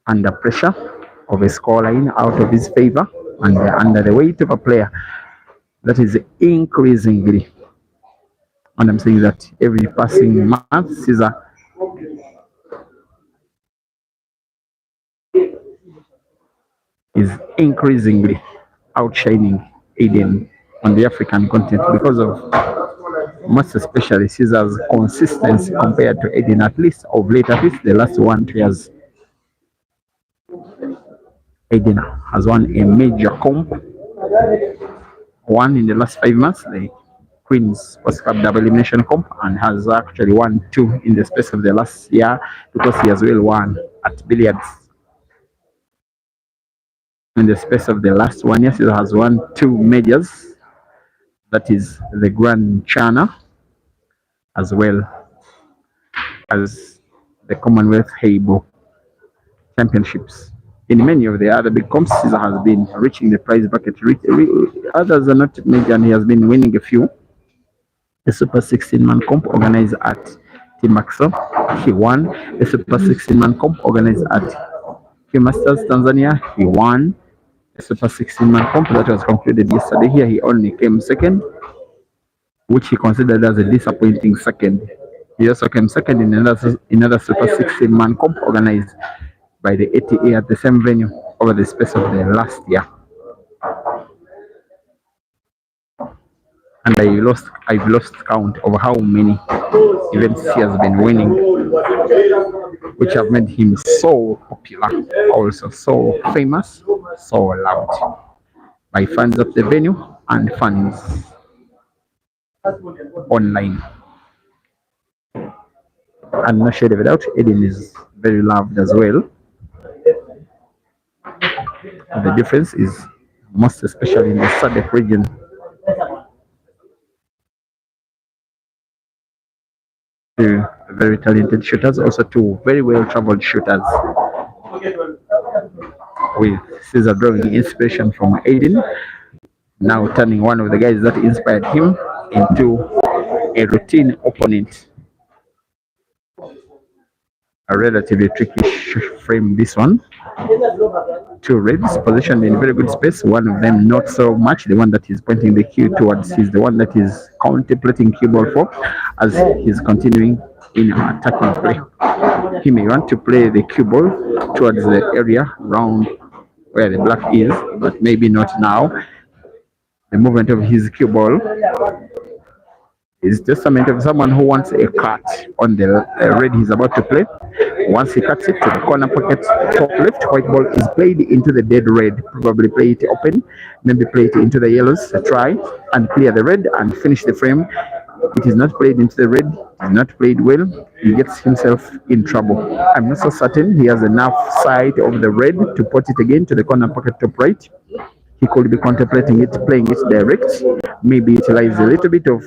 under pressure of a scoreline out of his favor and under the weight of a player that is increasingly, and I'm saying that every passing month, Caesar is increasingly outshining Aiden on the African continent because of most especially Caesar's consistency compared to Aiden, at least of late, at least the last 1 2 years. Aiden has won a major comp, one in the last 5 months, the Queen's Sports Cup double elimination comp, and has actually won 2 in the space of the last year because he has well won at billiards. In the space of the last 1 year, he has won 2 majors, that is the Grand China as well as the Commonwealth Heibo Championships. In many of the other big comps, Caesar has been reaching the prize bracket. Others are not major, and he has been winning a few. The Super 16-man comp organized at Timaxo, he won. The Super 16-man comp organized at Masters Tanzania, he won. The Super 16-man comp that was concluded yesterday here, he only came second, which he considered as a disappointing second. He also came second in another Super 16-man comp organized by the ATA at the same venue over the space of the last year. And I've lost count of how many events he has been winning, which have made him so popular, also so famous, so loved by fans of the venue and fans online. And no shade of a doubt, Aiden is very loved as well. The difference is most especially in the SADC region. Two very talented shooters, also 2 very well traveled shooters, with Caesar drawing inspiration from Aiden, now turning one of the guys that inspired him into a routine opponent. A relatively tricky frame, this one. 2 reds positioned in very good space, one of them not so much. The one that is pointing the cue towards is the one that is contemplating cue ball 4 as he's continuing in attacking play. He may want to play the cue ball towards the area round where the black is, but maybe not now. The movement of his cue ball is testament of someone who wants a cut on the red he's about to play. Once he cuts it to the corner pocket, top left, white ball is played into the dead red. Probably play it open, maybe play it into the yellows, try and clear the red and finish the frame. It is not played into the red, it is not played well, he gets himself in trouble. I'm not so certain he has enough sight of the red to put it again to the corner pocket top right. He could be contemplating it, playing it direct, maybe utilize a little bit of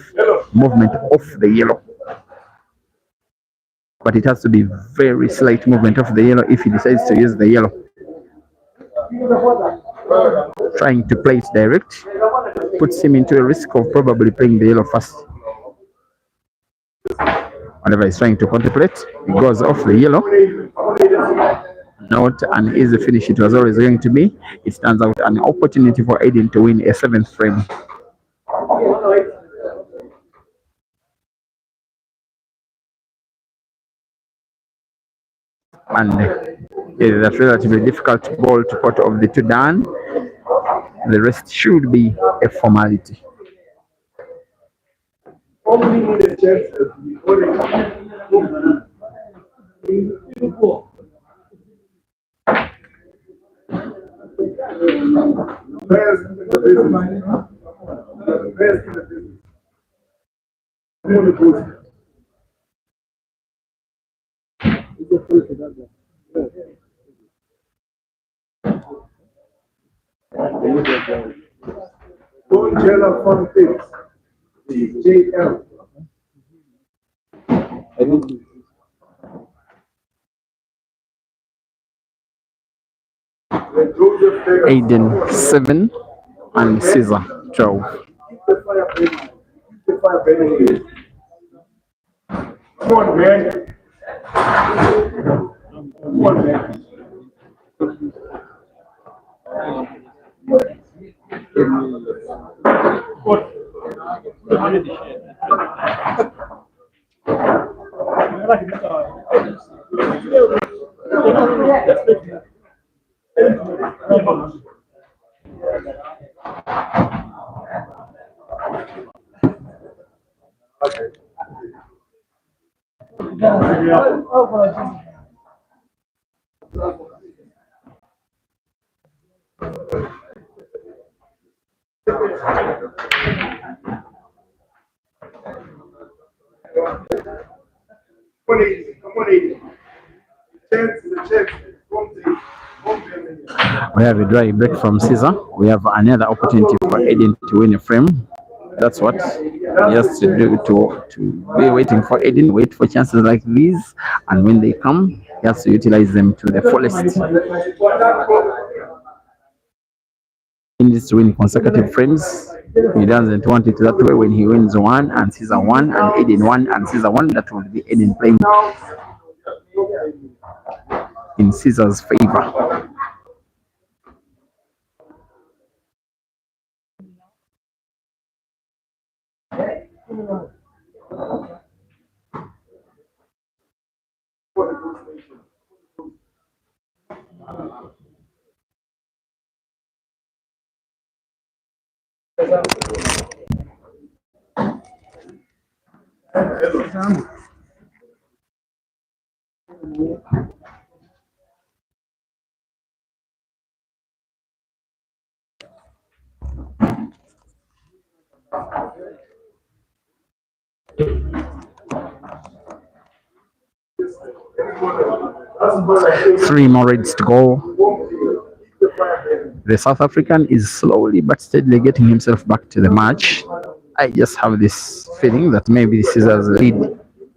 movement off the yellow. But it has to be very slight movement off the yellow if he decides to use the yellow. Trying to play it direct puts him into a risk of probably playing the yellow first. Whatever he's trying to contemplate, he goes off the yellow. Not an easy finish it was always going to be. It turns out an opportunity for Aiden to win a seventh frame. And it is a relatively difficult ball to put of the two down. The rest should be a formality. Aiden 7 and Ceasar 12. Come on, man. Come on, man. We have a dry break from Ceasar. We have another opportunity for Aiden to win a frame. That's what he has to do, to be waiting for Aiden, wait for chances like these, and when they come, he has to utilize them to the fullest. He needs to win consecutive frames. He doesn't want it that way. When he wins one and Ceasar one and Aiden one and Ceasar one, that will be Aiden playing in Ceasar's favor. Three more reds to go. The South African is slowly but steadily getting himself back to the match. I just have this feeling that maybe Caesar's lead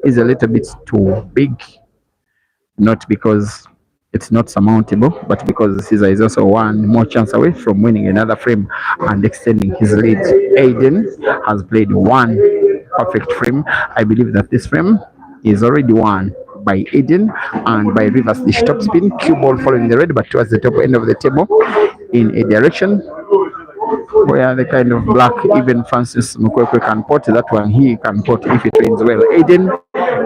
is a little bit too big, not because it's not surmountable, but because Caesar is also one more chance away from winning another frame and extending his lead. Aiden has played one perfect frame. I believe that this frame is already won by Aiden and by reverse dish top spin, cue ball following the red, but towards the top end of the table in a direction where the kind of black even Francis Mukwekwe can pot that one. He can pot if it wins well. Aiden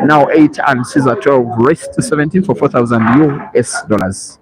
now 8 and Caesar 12, race to 17 for 4,000 US dollars.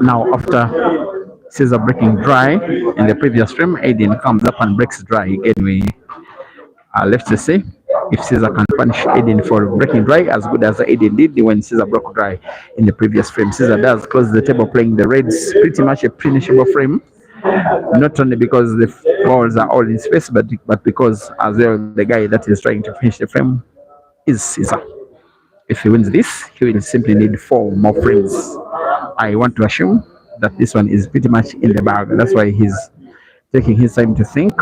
Now, after Caesar breaking dry in the previous frame, Aiden comes up and breaks dry again. Left to see if Caesar can punish Aiden for breaking dry as good as Aiden did when Caesar broke dry in the previous frame. Caesar does close the table playing the reds, pretty much a punishable frame, not only because the balls are all in space, but because as well the guy that is trying to finish the frame is Caesar. If he wins this, he will simply need 4 more frames. I want to assume that this one is pretty much in the bag. That's why he's taking his time to think,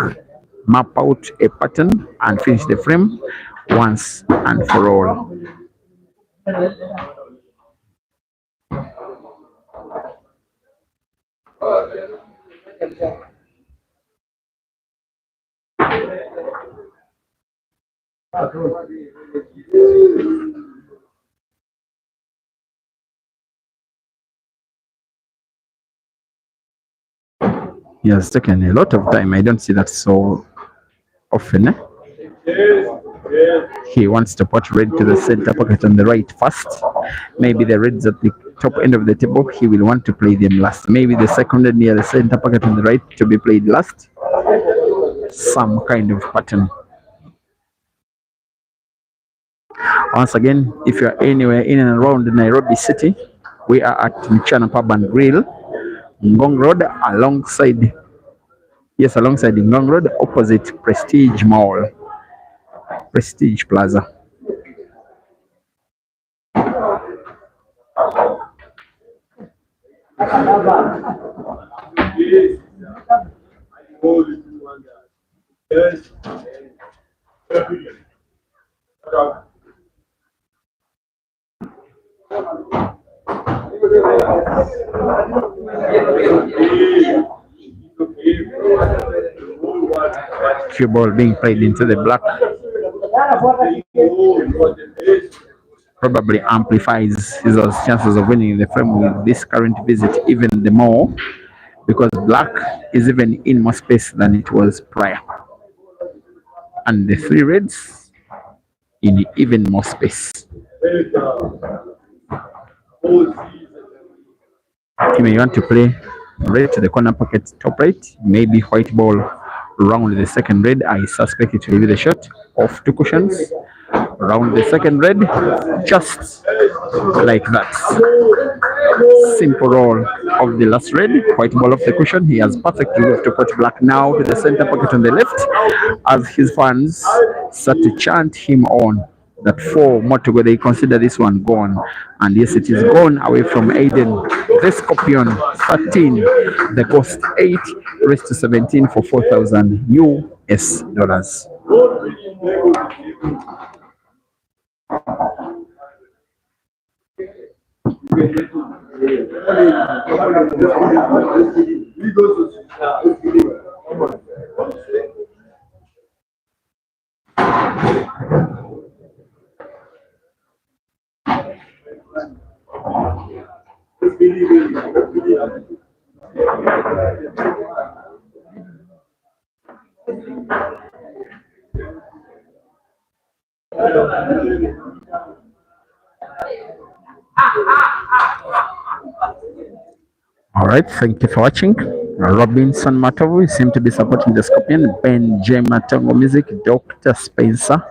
map out a pattern, and finish the frame once and for all. He has taken a lot of time. I don't see that so often. He wants to put red to the center pocket on the right first. Maybe the reds at the top end of the table, he will want to play them last. Maybe the second red near the center pocket on the right to be played last. Some kind of pattern. Once again, if you are anywhere in and around Nairobi City, we are at Mchana Pub and Grill, Ngong Road, alongside Ngong Road, opposite Prestige Mall, Prestige Plaza. Cue ball being played into the black probably amplifies his chances of winning the frame with this current visit even the more, because black is even in more space than it was prior, and the 3 reds in even more space. You may want to play red to the corner pocket top right, maybe white ball round the second red. I suspect it will be the shot of 2 cushions round the second red, just like that. Simple roll of the last red, white ball off the cushion. He has perfect room to put black now to the center pocket on the left, as his fans start to chant him on that 4 more to go. They consider this one gone, and yes, it is gone away from Aiden. The Scorpion 13, the Ghost 8, raised to 17 for 4,000 US dollars. All right, thank you for watching. Robinson Matovu seem to be supporting the Scorpion. Ben J Matongo Music, Dr. Spencer,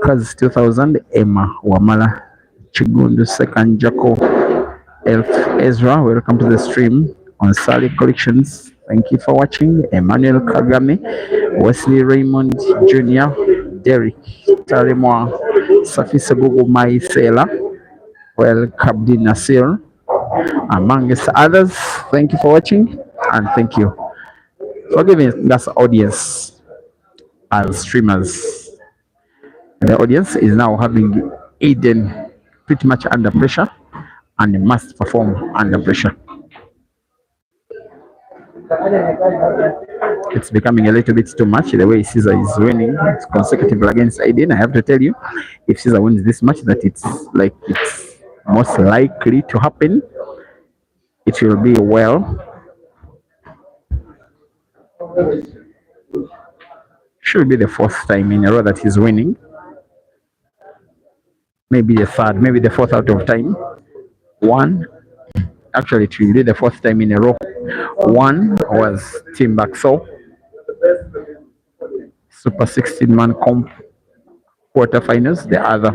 Kaz 2000, Emma Wamala, Chigundu Second, Jaco, Elf Ezra. Welcome to the stream on Sally Collections. Thank you for watching. Emmanuel Kagame, Wesley Raymond Jr., Derek Tarimwa, Safisa Gugu Maisela, well, Kabdi Nasir, amongst others. Thank you for watching, and thank you for giving us audience as streamers. The audience is now having Aiden pretty much under pressure and must perform under pressure. It's becoming a little bit too much the way Caesar is winning consecutively against Aiden. I have to tell you, if Caesar wins this match, that it's most likely to happen. It will be should be the 4th time in a row that he's winning. Maybe the 3rd, maybe the 4th out of time. Actually, it will be the 4th time in a row. One was Team Baxo. Super 16-man comp quarterfinals. The other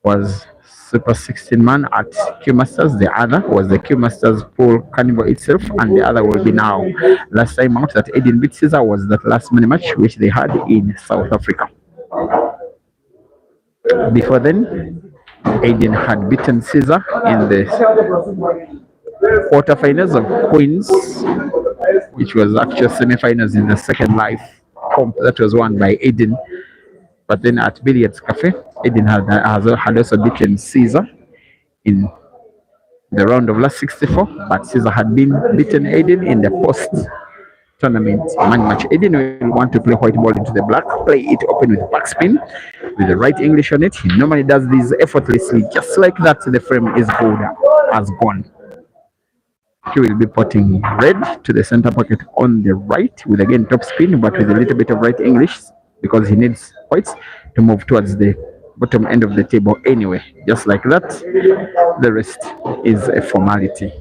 was Super 16-man at Q Masters. The other was the Q Masters pool carnival itself, and the other will be now. Last time out that Aden beat Ceasar was that last money match which they had in South Africa. Before then, Aiden had beaten Ceasar in the quarterfinals of Queens, which was actual semi-finals in the second live comp that was won by Aiden. But then at Billiards Cafe, Aiden had also beaten Ceasar in the round of last 64, but Ceasar had been beaten Aiden in the post tournament money match. Aiden will want to play white ball into the black, play it open with backspin with the right English on it. He normally does this effortlessly, just like that. The frame is good as gone. He will be putting red to the center pocket on the right with again top spin, but with a little bit of right English because he needs whites to move towards the bottom end of the table anyway. Just like that, the rest is a formality.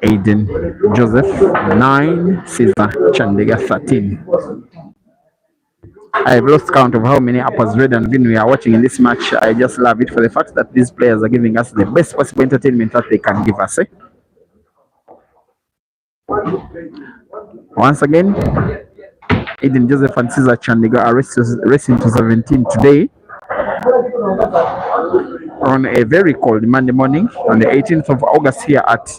Aiden Joseph 9, Ceasar Chandiga 13. I've lost count of how many uppers, red and green, we are watching in this match. I just love it for the fact that these players are giving us the best possible entertainment that they can give us. Once again, Aiden Joseph and Ceasar Chandiga are racing to 17 today on a very cold Monday morning on the 18th of August here at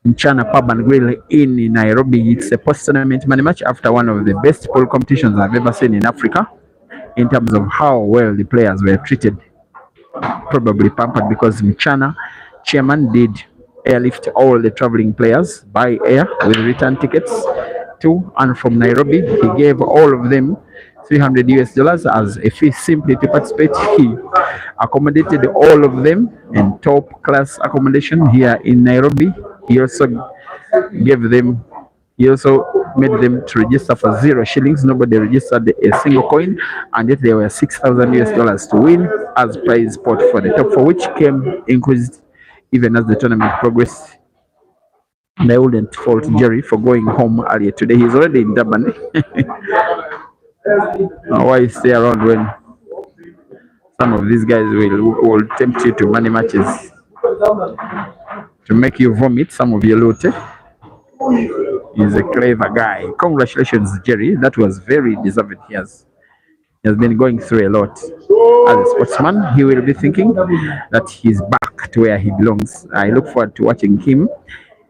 Mchana Pub and Grill in Nairobi. It's a post-tournament money match after one of the best pool competitions I've ever seen in Africa in terms of how well the players were treated. Probably pampered because Mchana chairman did airlift all the traveling players by air with return tickets to and from Nairobi. He gave all of them $300 as a fee simply to participate. He accommodated all of them in top class accommodation here in Nairobi. He also gave them, he also made them to register for 0 shillings. Nobody registered a single coin, and yet there were $6,000 to win as prize pot for the top 4, which came increased even as the tournament progressed. And I wouldn't fault Jerry for going home earlier today. He's already in Durban. Why stay around when some of these guys will tempt you to money matches to make you vomit some of your loot? He's a clever guy. Congratulations, Jerry. That was very deserved. He has been going through a lot. As a sportsman, he will be thinking that he's back to where he belongs. I look forward to watching him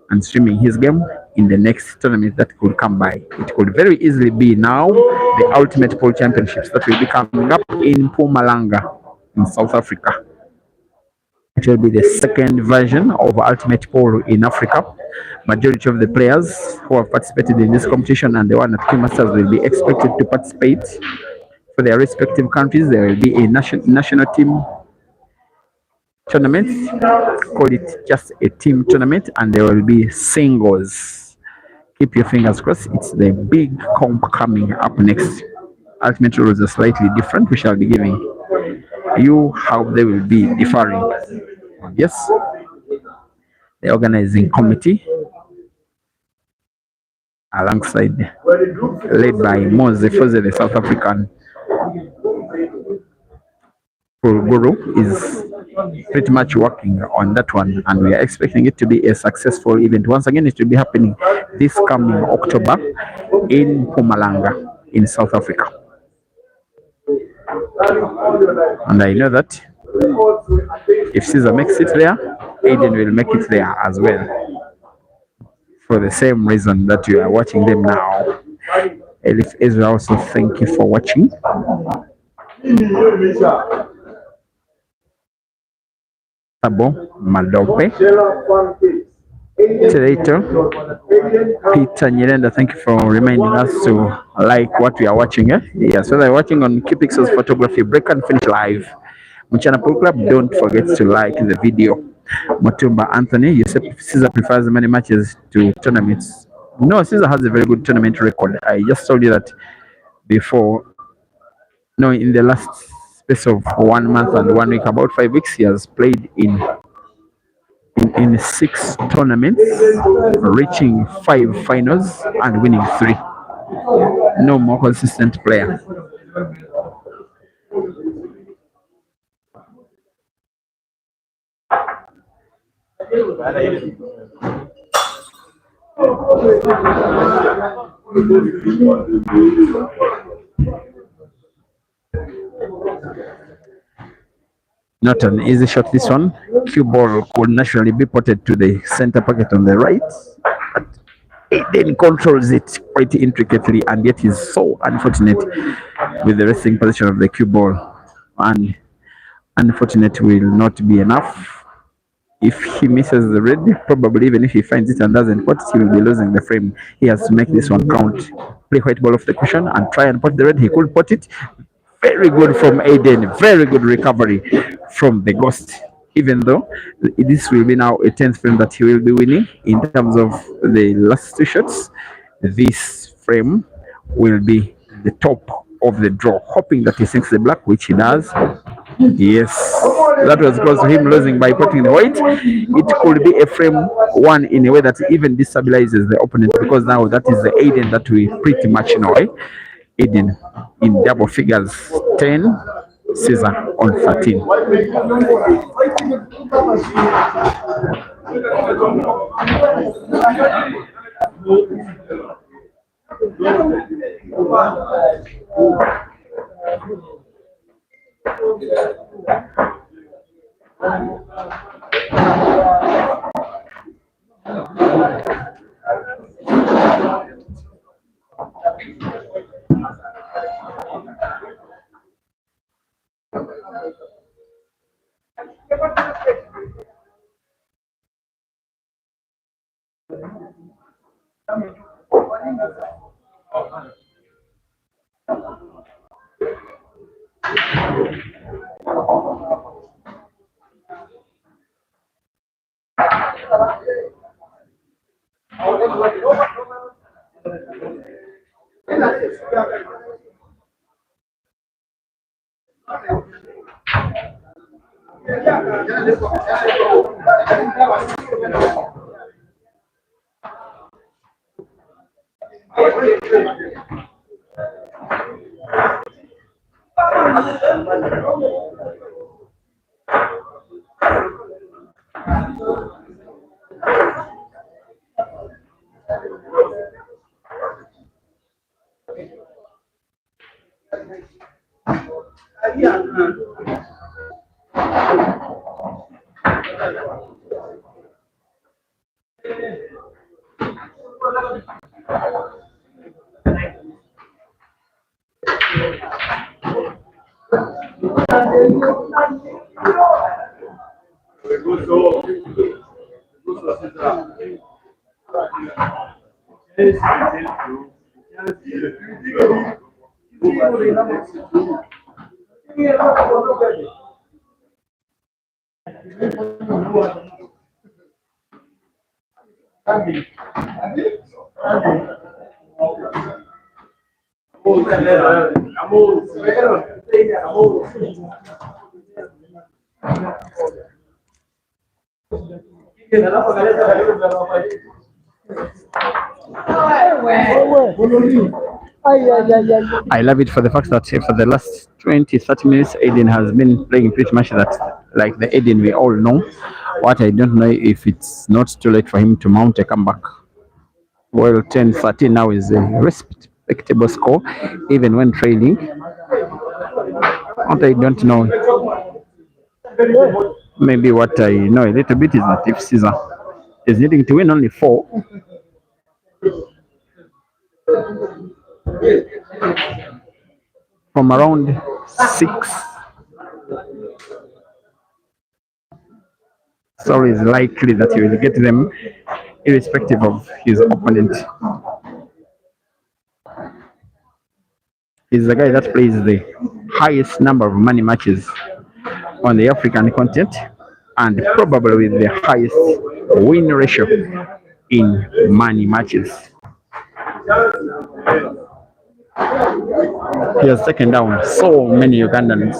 and streaming his game in the next tournament that could come by. It could very easily be now the Ultimate Pool Championships that will be coming up in Mpumalanga in South Africa. It will be the second version of Ultimate Pool in Africa. Majority of the players who have participated in this competition and the one at Q Masters will be expected to participate for their respective countries. There will be a national team tournament, call it just a team tournament, and there will be singles. Keep your fingers crossed. It's the big comp coming up next. Ultimate rules are slightly different. We shall be giving you how they will be differing. Yes, the organizing committee alongside led by Mose Foze, the South African pool guru, is pretty much working on that one, and we are expecting it to be a successful event. Once again, it will be happening this coming October in Mpumalanga in South Africa, and I know that if Ceasar makes it there, Aiden will make it there as well, for the same reason that you are watching them now. Elif Ezra, also thank you for watching. Tabo Madope, Tereto, Peter Nyirenda, thank you for reminding us to like what we are watching. Yes, so they're watching on QPixel's Photography Break and Finish Live. Mchana Pool Club, don't forget to like the video. Motumba Anthony, you said Ceasar prefers many matches to tournaments. No, Ceasar has a very good tournament record. I just told you that before. No, in the last space of 1 month and 1 week, about 5 weeks, he has played in in 6 tournaments, reaching 5 finals and winning 3. No more consistent player. Not an easy shot, this one. Cue ball could naturally be potted to the center pocket on the right. But Aiden controls it quite intricately, and yet is so unfortunate with the resting position of the cue ball. And unfortunate will not be enough. If he misses the red, probably even if he finds it and doesn't pot it, he will be losing the frame. He has to make this one count. Play white ball off the cushion and try and pot the red. He could pot it. Very good from Aiden. Very good recovery from the ghost. Even though this will be now a 10th frame that he will be winning in terms of the last 2 shots, this frame will be the top of the draw, hoping that he sinks the black, which he does. Yes, that was close to him losing by putting the white. It could be a frame one in a way that even destabilizes the opponent, because now that is the Aiden that we pretty much know. Aiden in double figures, 10, Ceasar on 13. I love it for the fact that for the last 20-30 minutes, Aiden has been playing pretty much that like the Aiden we all know. What I don't know if it's not too late for him to mount a comeback. Well, 10-13 now is a respectable score, even when trailing. What I don't know, maybe what I know a little bit is that if Ceasar is needing to win only 4, from around 6, so it's likely that he will get them irrespective of his opponent. He's the guy that plays the highest number of money matches on the African continent, and probably with the highest win ratio in money matches. He has taken down so many Ugandans,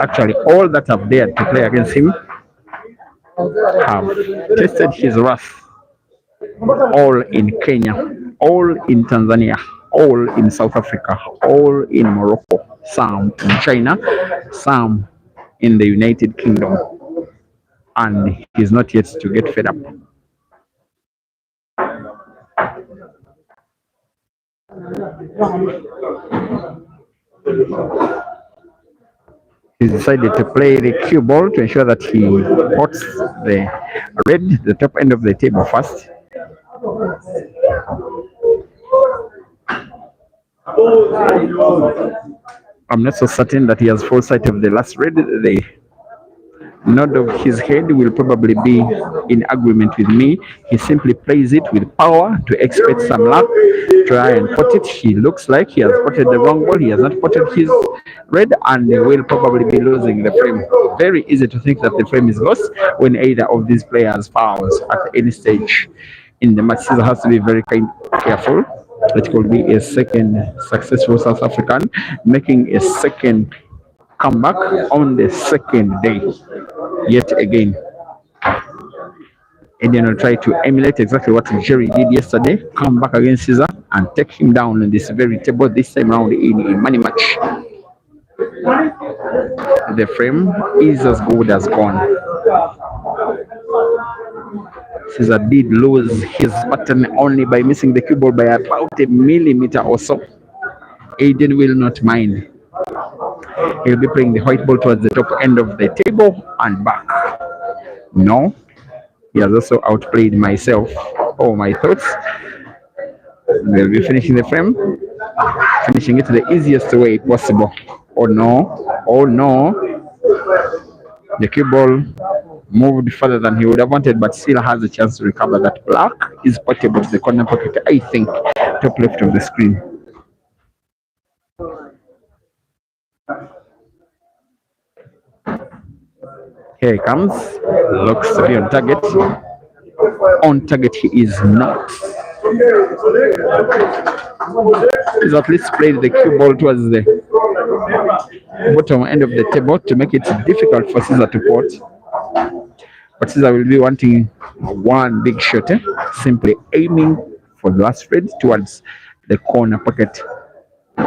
actually all that have dared to play against him. have tested his wrath, all in Kenya, all in Tanzania, all in South Africa, all in Morocco, some in China, some in the United Kingdom, and he's not yet to get fed up. He decided to play the cue ball to ensure that he pots the red, the top end of the table first. I'm not so certain that he has full sight of the last red. The nod of his head will probably be in agreement with me. He simply plays it with power to expect some luck, try and pot it. He looks like he has potted the wrong ball. He has not potted his red and will probably be losing the frame. Very easy to think that the frame is lost when either of these players fouls at any stage in the match. Ceasar has to be very careful. It could be a second successful South African making a second comeback on the second day. Yet again, Aden will try to emulate exactly what Jerry did yesterday, come back against Ceasar and take him down on this very table, this time round in a money match. The frame is as good as gone. Ceasar did lose his button only by missing the cue ball by about a millimeter or so. Aiden will not mind. He'll be playing the white ball towards the top end of the table and back. No, he has also outplayed myself or my thoughts. We'll be finishing the frame, finishing it the easiest way possible. Oh no, oh no. The cue ball moved further than he would have wanted, but still has a chance to recover. That black is portable to the corner pocket, I think, top left of the screen. Here he comes, looks to be on target. On target he is not. He's at least played the cue ball towards the bottom end of the table to make it difficult for Ceasar to pot. But Ceasar will be wanting one big shot, simply aiming for the last red towards the corner pocket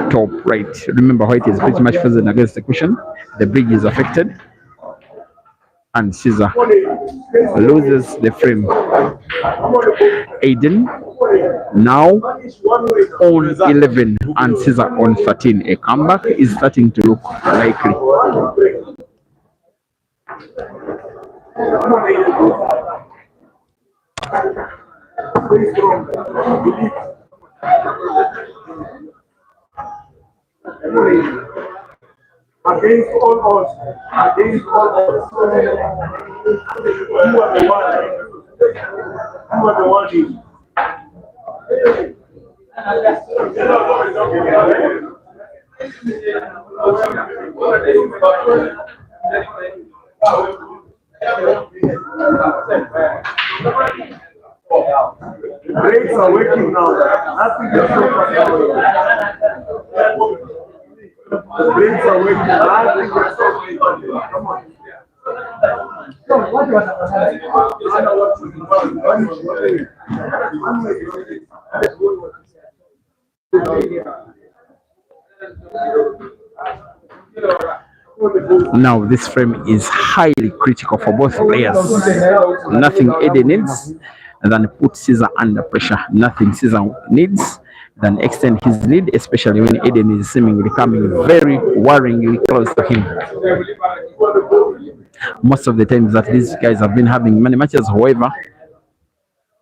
top right. Remember, white is pretty much frozen against the cushion. The bridge is affected. And Ceasar loses the frame. Aiden now on 11 and Ceasar on 13. A comeback is starting to look likely. Against all odds, against all odds. You are the one. You are the one. Breaks are working now. Nothing is so the brains are working. Nothing is so come on. Now this frame is highly critical for both players. Nothing Aden needs than put Ceasar under pressure. Nothing Ceasar needs than extend his lead, especially when Aden is seemingly coming very worryingly close to him. Most of the times that these guys have been having many matches, however,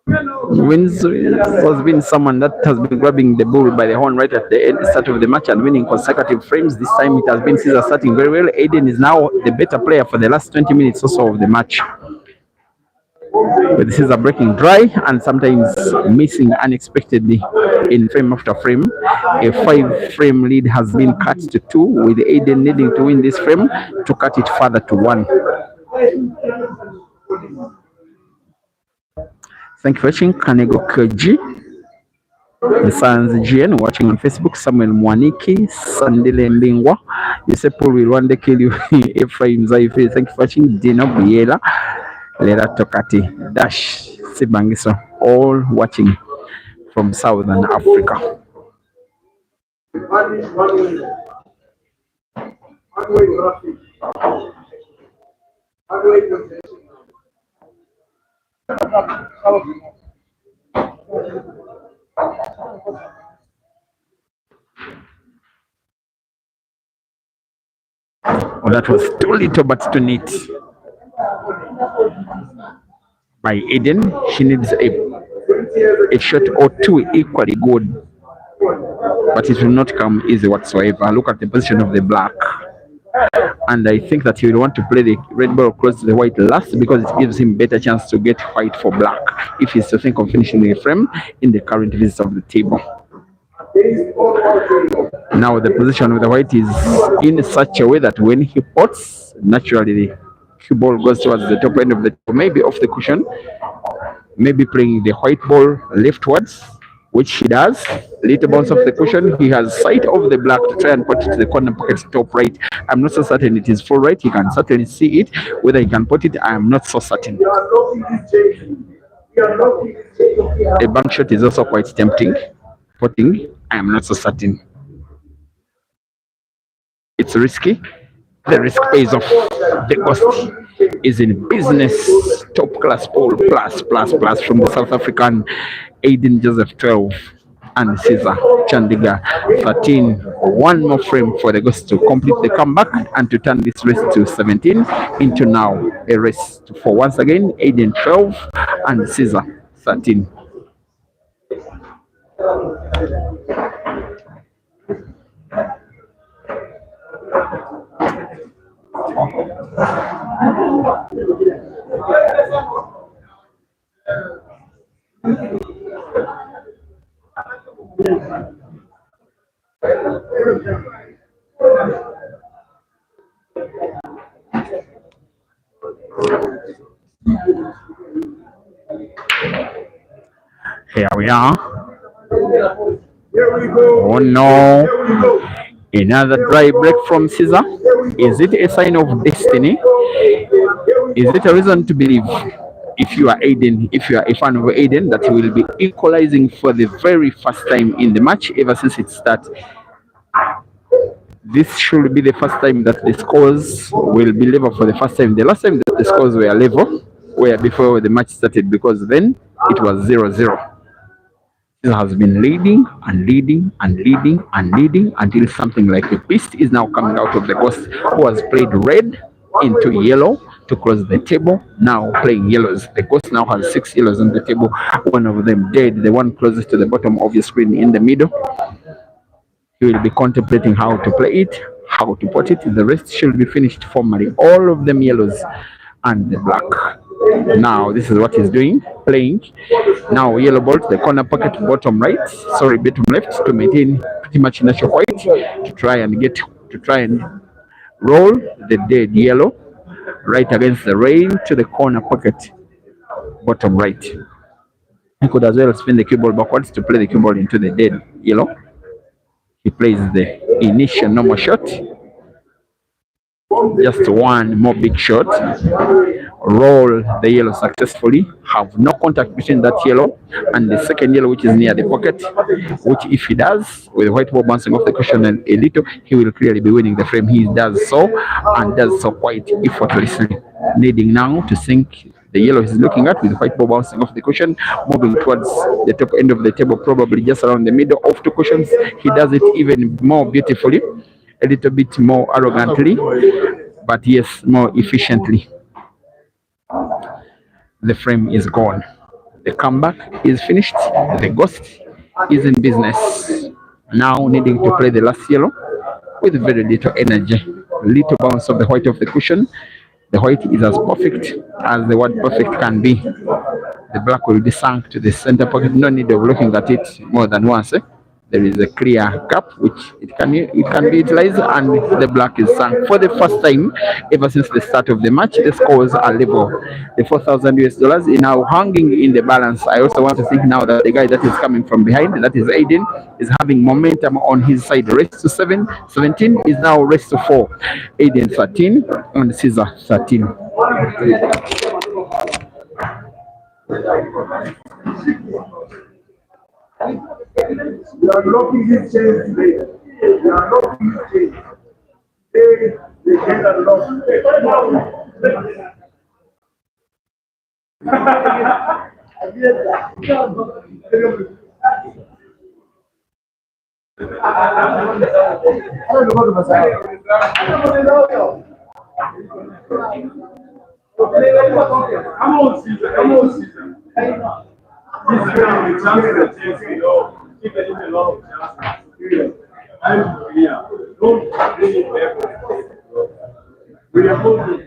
wins has been someone that has been grabbing the bull by the horn right at the start of the match and winning consecutive frames. This time it has been Ceasar starting very well. Aden is now the better player for the last 20 minutes or so of the match. With Ceasar breaking dry and sometimes missing unexpectedly in frame after frame. A 5-frame lead has been cut to 2, with Aden needing to win this frame to cut it further to 1. Thank you for watching. Kanego Koji, the Science GN, watching on Facebook. Samuel Mwaniki, Sandile Mbingwa, Yosepul will one day kill you. Ephraim Zaife, thank you for watching. Dino Biela, Lera Tokati, Dash, Sibangiso, all watching from Southern Africa. Oh, that was too little but too neat by Aden. She needs a shot or two equally good, but it will not come easy whatsoever. Look at the position of the black. And I think that he will want to play the red ball close to the white last because it gives him better chance to get white for black if he's to think of finishing the frame in the current visit of the table. Now the position of the white is in such a way that when he pots, naturally the cue ball goes towards the top end of the table, maybe off the cushion, maybe playing the white ball leftwards, which he does. Little bounce off the cushion. He has sight of the black to try and put it to the corner pocket top right. I'm not so certain it is full right. He can certainly see it. Whether he can put it, I am not so certain. A bank shot is also quite tempting. Putting, I am not so certain. It's risky. The risk pays off. The cost is in business. Top class poll plus from the South African Aiden Joseph 12 and Ceasar Chandiga 13. One more frame for the ghost to complete the comeback and to turn this race to 17 into now a race for once again Aiden 12 and Ceasar 13. Here we are. Oh no. Another dry break from Ceasar. Is it a sign of destiny? Is it a reason to believe, if you are Aiden, if you are a fan of Aiden, that he will be equalizing for the very first time in the match ever since it started? This should be the first time that the scores will be level for the first time. The last time that the scores were level were before the match started, because then it was 0-0. He has been leading until something like a beast is now coming out of the ghost, who has played red into yellow to close the table, now playing yellows. The ghost now has 6 yellows on the table, one of them dead, the one closest to the bottom of your screen in the middle. He will be contemplating how to play it, how to put it. The rest should be finished formally. All of them yellows and the black. Now this is what he's doing, playing. Now yellow ball to the corner pocket, bottom right, sorry, bottom left, to maintain pretty much natural white, to try and roll the dead yellow right against the rain to the corner pocket, bottom right. He could as well spin the cue ball backwards to play the cue ball into the dead yellow. He plays the initial normal shot, just one more big shot, roll the yellow successfully, have no contact between that yellow and the second yellow, which is near the pocket, which if he does, with the white ball bouncing off the cushion and a little, he will clearly be winning the frame. He does so, and does so quite effortlessly, needing now to sink the yellow he's looking at with white ball bouncing off the cushion, moving towards the top end of the table, probably just around the middle of 2 cushions. He does it even more beautifully, a little bit more arrogantly, but yes, more efficiently. The frame is gone. The comeback is finished. The ghost is in business. Now needing to play the last yellow with very little energy. Little bounce of the white of the cushion. The white is as perfect as the word perfect can be. The black will be sunk to the center pocket. No need of looking at it more than once. There is a clear gap which it can be utilized, and the black is sunk for the first time ever since the start of the match. The scores are level. The $4,000 is now hanging in the balance. I also want to think now that the guy that is coming from behind, that is Aiden, is having momentum on his side. Race to 17 is now race to 4. Aiden 13 and Ceasar 13. You are locking his chains today. You are locking his chains. They get unlocked. Come on, Caesar. Come on, Caesar. He's getting the chance to chase it all. Keep it in the long chance. I'm here. Don't really ever. We are moving.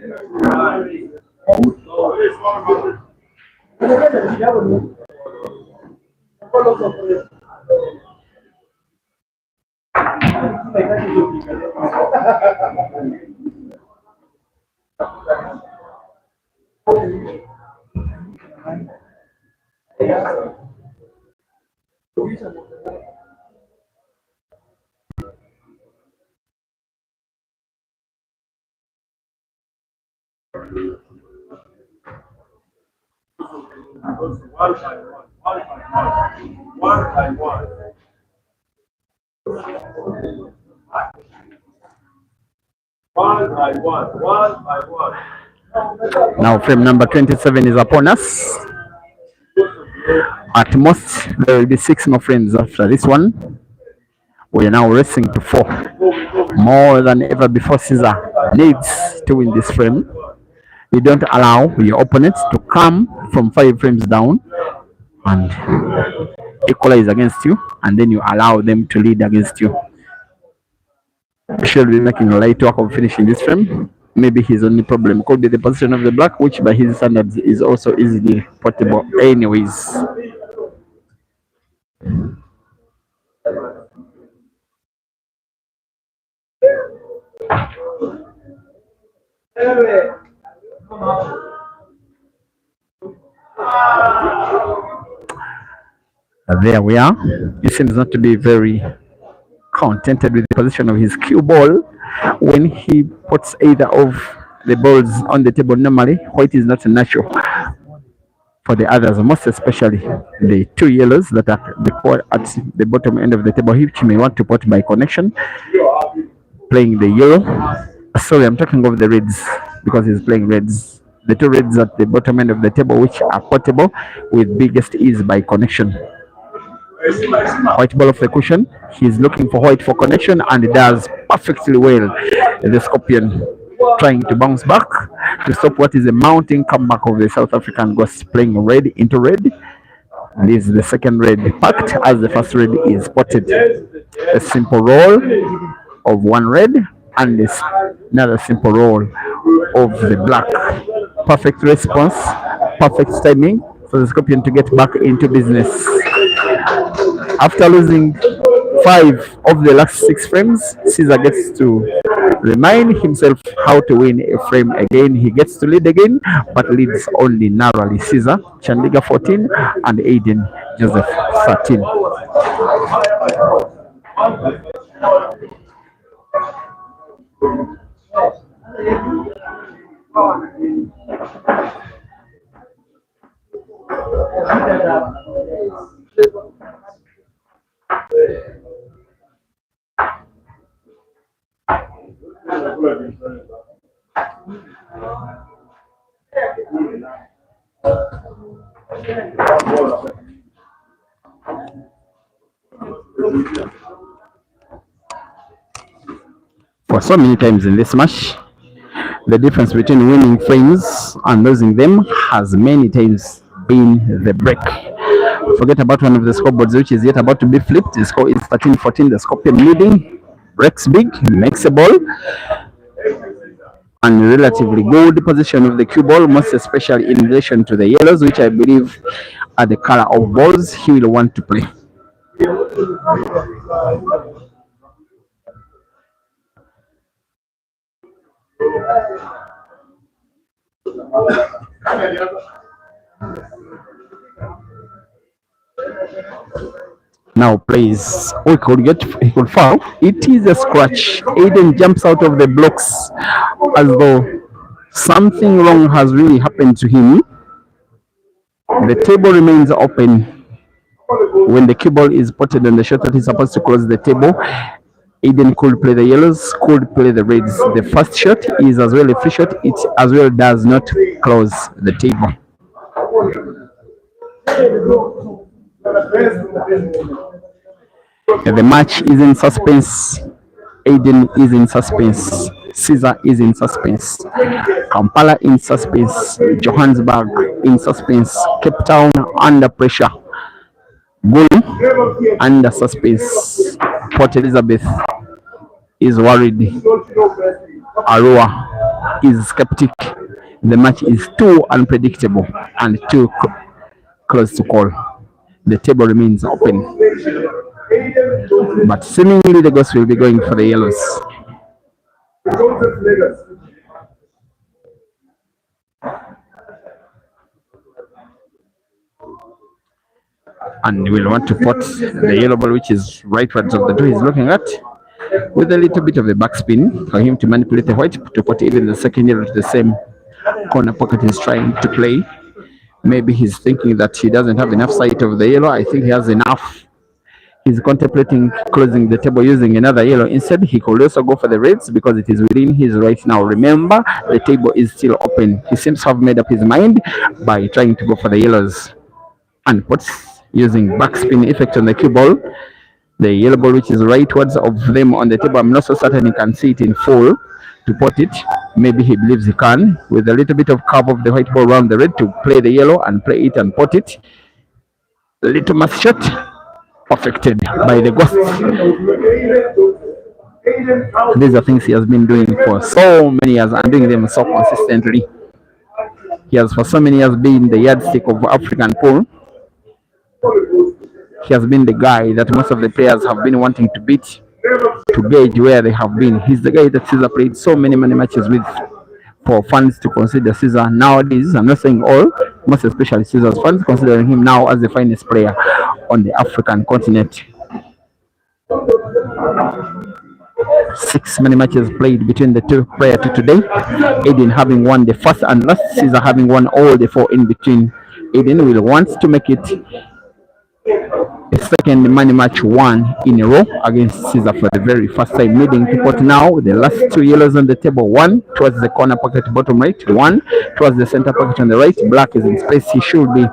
One by one. Now frame number 27 is upon us. At most, there will be 6 more frames after this one. We are now racing to 4. More than ever before, Caesar needs to win this frame. You don't allow your opponents to come from 5 frames down and equalize against you, and then you allow them to lead against you. Should be making light work of finishing this frame. Maybe his only problem could be the position of the black, which by his standards is also easily portable anyways. There we are. He seems not to be very contented with the position of his cue ball. When he puts either of the balls on the table, normally white is not natural for the others, most especially the 2 yellows that are at the bottom end of the table, which may want to put by connection, playing the yellow. Sorry, I'm talking of the reds because he's playing reds. The 2 reds at the bottom end of the table, which are portable with biggest ease by connection. White ball of the cushion. He's looking for white for connection and it does perfectly well. The Scorpion trying to bounce back to stop what is a mounting comeback of the South African Ghost, playing red into red. This is the second red packed as the first red is spotted. A simple roll of 1 red and this another simple roll of the black. Perfect response, perfect timing for the Scorpion to get back into business. After losing 5 of the last 6 frames, Caesar gets to remind himself how to win a frame again. He gets to lead again, but leads only narrowly. Caesar, Chandiga 14, and Aden, Joseph 13. For so many times in this match, the difference between winning frames and losing them has many times been the break. Forget about one of the scoreboards which is yet about to be flipped. The score is 13-14. The Scorpion leading, breaks big, makes a ball, and relatively good position of the cue ball, most especially in relation to the yellows, which I believe are the color of balls he will want to play. Now plays, he could foul. It is a scratch. Aiden jumps out of the blocks as though something wrong has really happened to him. The table remains open. When the cue ball is potted on the shot that is supposed to close the table, Aiden could play the yellows, could play the reds. The first shot is as well a free shot. It as well does not close the table. The match is in suspense. Aden is in suspense. Ceasar is in suspense. Kampala in suspense. Johannesburg in suspense. Cape Town under pressure. Gulu under suspense. Port Elizabeth is worried. Arua is skeptic. The match is too unpredictable and too close to call. The table remains open. But seemingly the Ghosts will be going for the yellows. And will want to put the yellow ball, which is rightwards of the door he's looking at, with a little bit of the backspin for him to manipulate the white to put even the second yellow to the same corner pocket he's trying to play. Maybe he's thinking that he doesn't have enough sight of the yellow. I think he has enough. He's contemplating closing the table using another yellow. Instead, he could also go for the reds because it is within his right now. Remember, the table is still open. He seems to have made up his mind by trying to go for the yellows. And puts using backspin effect on the cue ball. The yellow ball, which is rightwards of them on the table, I'm not so certain he can see it in full to put it. Maybe he believes he can, with a little bit of curve of the white ball around the red to play the yellow and play it and put it. Little mass shot perfected by the Ghost. These are things he has been doing for so many years and doing them so consistently. He has for so many years been the yardstick of African pool. He has been the guy that most of the players have been wanting to beat to gauge where they have been. He's the guy that Ceasar played so many matches with for fans to consider Ceasar nowadays. I'm not saying all, most especially Ceasar's fans considering him now as the finest player on the African continent. 6 many matches played between the two prior to today. Aiden having won the first and last, Ceasar having won all the 4 in between. Aiden will want to make it a second money match won in a row against Ceasar for the very first time, needing to put now the last 2 yellows on the table. 1 towards the corner pocket bottom right, 1 towards the center pocket on the right. Black is in space. He should be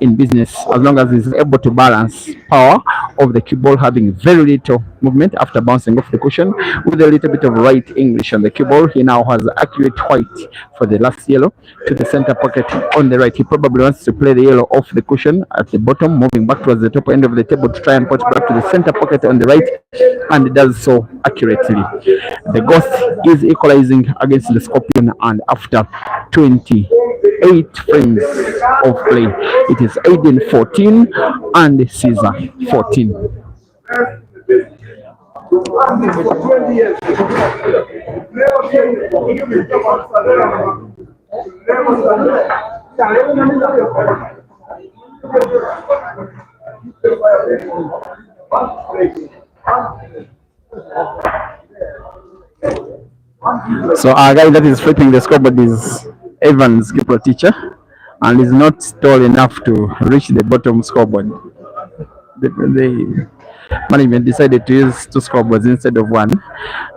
in business as long as he's able to balance power of the cue ball, having very little movement after bouncing off the cushion with a little bit of right English on the cue ball. He now has accurate white for the last yellow to the center pocket on the right. He probably wants to play the yellow off the cushion at the bottom, moving back towards the top end of the table to try and put back to the center pocket on the right, and it does so accurately. The Ghost is equalizing against the Scorpion, and after 28 frames of play, it is Aiden 14 and Ceasar 14. So our guy that is flipping the scoreboard is Evan's Kipro teacher, and is not tall enough to reach the bottom scoreboard. The management decided to use 2 scoreboards instead of 1.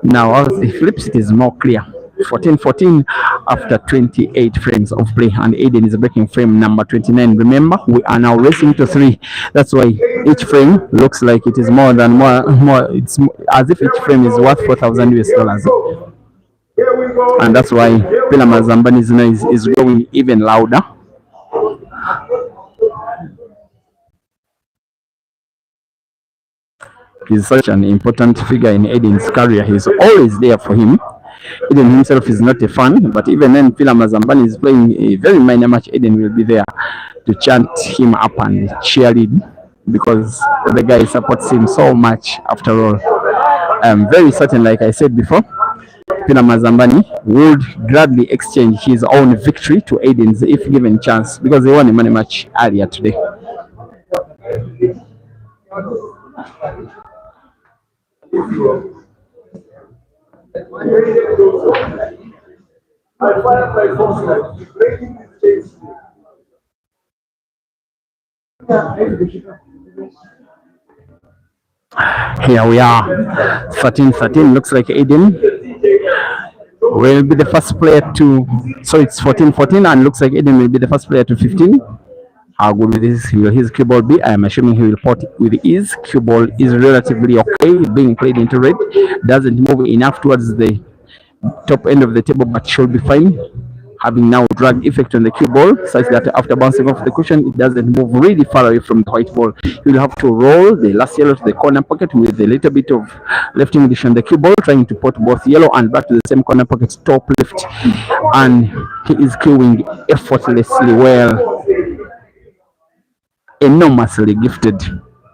Now as he flips, it is more clear. 14-14 after 28 frames of play, and Aiden is breaking frame number 29. Remember, we are now racing to 3. That's why each frame looks like it is more. It's as if each frame is worth $4,000 US, and that's why Pila Mazambani's noise is growing even louder. He's such an important figure in Aiden's career. He's always there for him. Aiden himself is not a fan, but even when Pila Mazambani is playing a very minor match, Aiden will be there to chant him up and cheerlead, because the guy supports him so much after all. I'm very certain, like I said before, Pila Mazambani would gladly exchange his own victory to Aiden's if given chance, because they won a money match earlier today. Here we are, 13-13. Looks like Aiden will be the first player to. So it's 14-14, and looks like Aiden will be the first player to 15. How good with his cue ball be? I am assuming he will pot it with ease. Cue ball is relatively okay, being played into red. Doesn't move enough towards the top end of the table, but should be fine. Having now drag effect on the cue ball, such that after bouncing off the cushion, it doesn't move really far away from the white ball. You'll have to roll the last yellow to the corner pocket with a little bit of left English on the cue ball, trying to pot both yellow and back to the same corner pocket, top left, and he is cueing effortlessly well. Enormously gifted,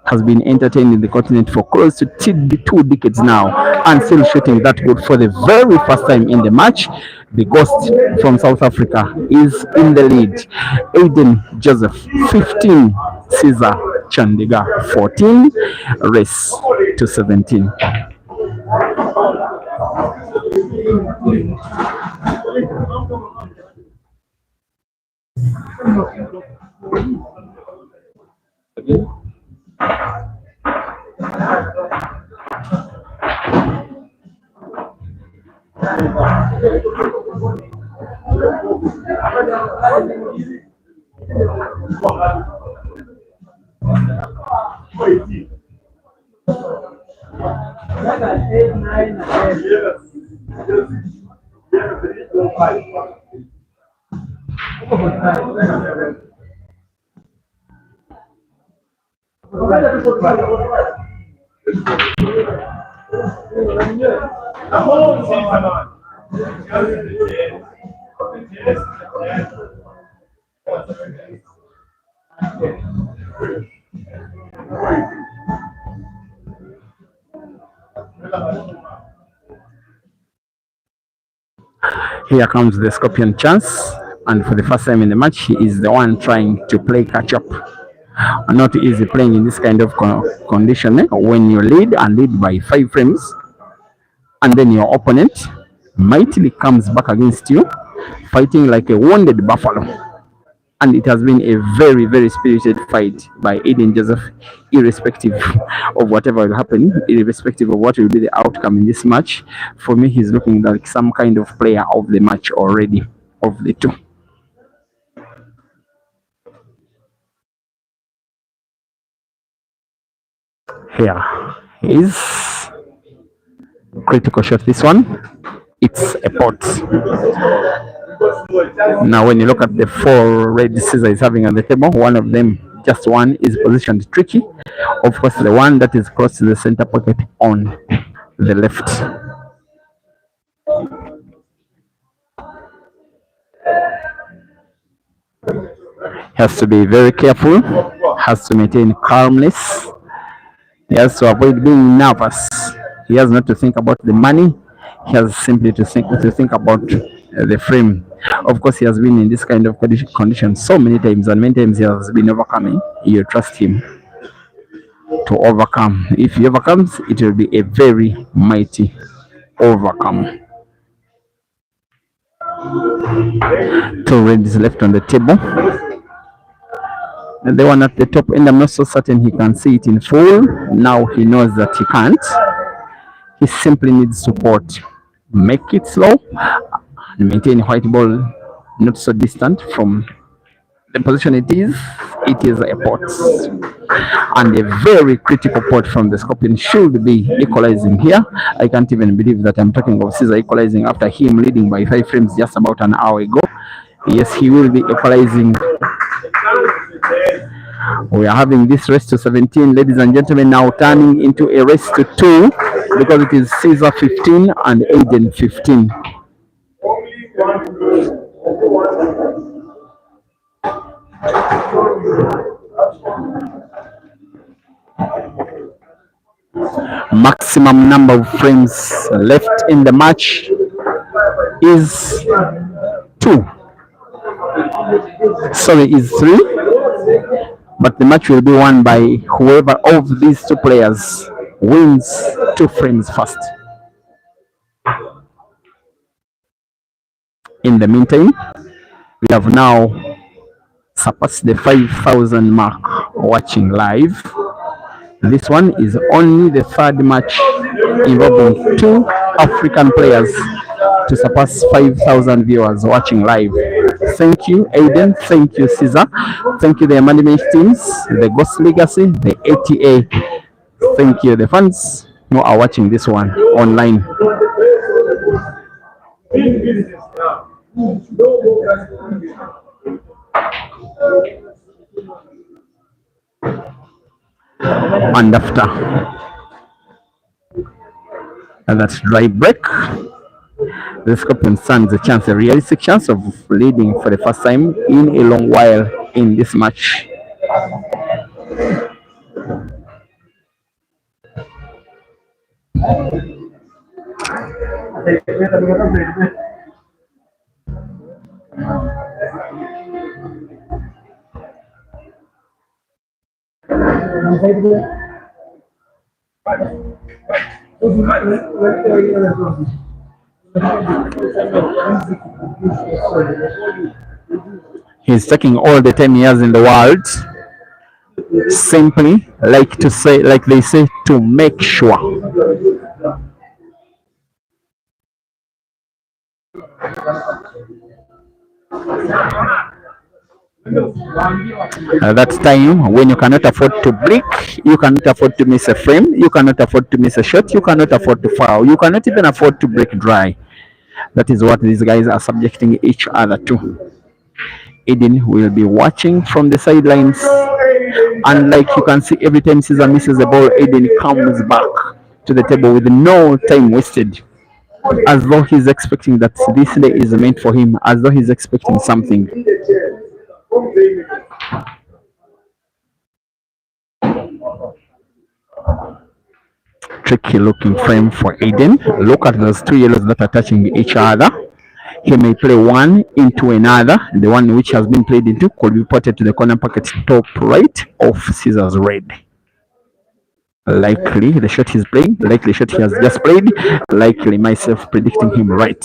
has been entertaining the continent for close to 2 decades now, and still shooting that good for the very first time in the match. The ghost from South Africa is in the lead. Aiden Joseph 15, Ceasar Chandiga 14, race to 17. Here comes the Scorpion chance, and for the first time in the match, he is the one trying to play catch up. Not easy playing in this kind of condition, when you lead and lead by 5 frames, and then your opponent mightily comes back against you, fighting like a wounded buffalo. And it has been a very, very spirited fight by Aiden Joseph, irrespective of whatever will happen, irrespective of what will be the outcome in this match. For me, he's looking like some kind of player of the match already, of the two. Here is critical shot. This one, it's a pot. Now, when you look at the 4 red Ceasar is having on the table, one of them, just one, is positioned tricky. Of course, the one that is close to the center pocket on the left. Has to be very careful, has to maintain calmness, he has to avoid being nervous. He has not to think about the money, he has simply to think about the frame. Of course, he has been in this kind of condition so many times, and many times he has been overcoming. You trust him to overcome. If he overcomes, it will be a very mighty overcome. 2 reds left on the table. And the one at the top end, I'm not so certain he can see it in full. Now he knows that he can't. He simply needs support. Make it slow and maintain white ball not so distant from the position it is. It is a pot, and a very critical pot from the Scorpion should be equalizing here. I can't even believe that I'm talking of Ceasar equalizing after him leading by 5 frames just about an hour ago. Yes, he will be equalizing. We are having this race to 17, ladies and gentlemen, now turning into a race to 2, because it is Ceasar 15 and Aiden 15. Maximum number of frames left in the match is 2. Sorry, is 3. But the match will be won by whoever of these 2 players wins 2 frames first. In the meantime, we have now surpassed the 5,000 mark watching live. This one is only the third match involving two African players to surpass 5,000 viewers watching live. Thank you, Aiden. Thank you, Caesar. Thank you, the management teams, the Ghost Legacy, the ATA. Thank you, the fans who are watching this one online. And after that dry break, the Scorpion stands a chance, a realistic chance of leading for the first time in a long while in this match. He's taking all the 10 years in the world, simply like to say, like they say, to make sure. That time when you cannot afford to break, you cannot afford to miss a frame, you cannot afford to miss a shot, you cannot afford to foul, you cannot even afford to break dry. That is what these guys are subjecting each other to. Aiden will be watching from the sidelines, and like you can see, every time Caesar misses the ball, Aiden comes back to the table with no time wasted, as though he's expecting that this day is meant for him, as though he's expecting something. Tricky looking frame for Aiden. Look at those two yellows that are touching each other. He may play one into another. The one which has been played into could be ported to the corner pocket top right of Caesar's red. Likely the shot he's playing, likely shot he has just played, likely myself predicting him right.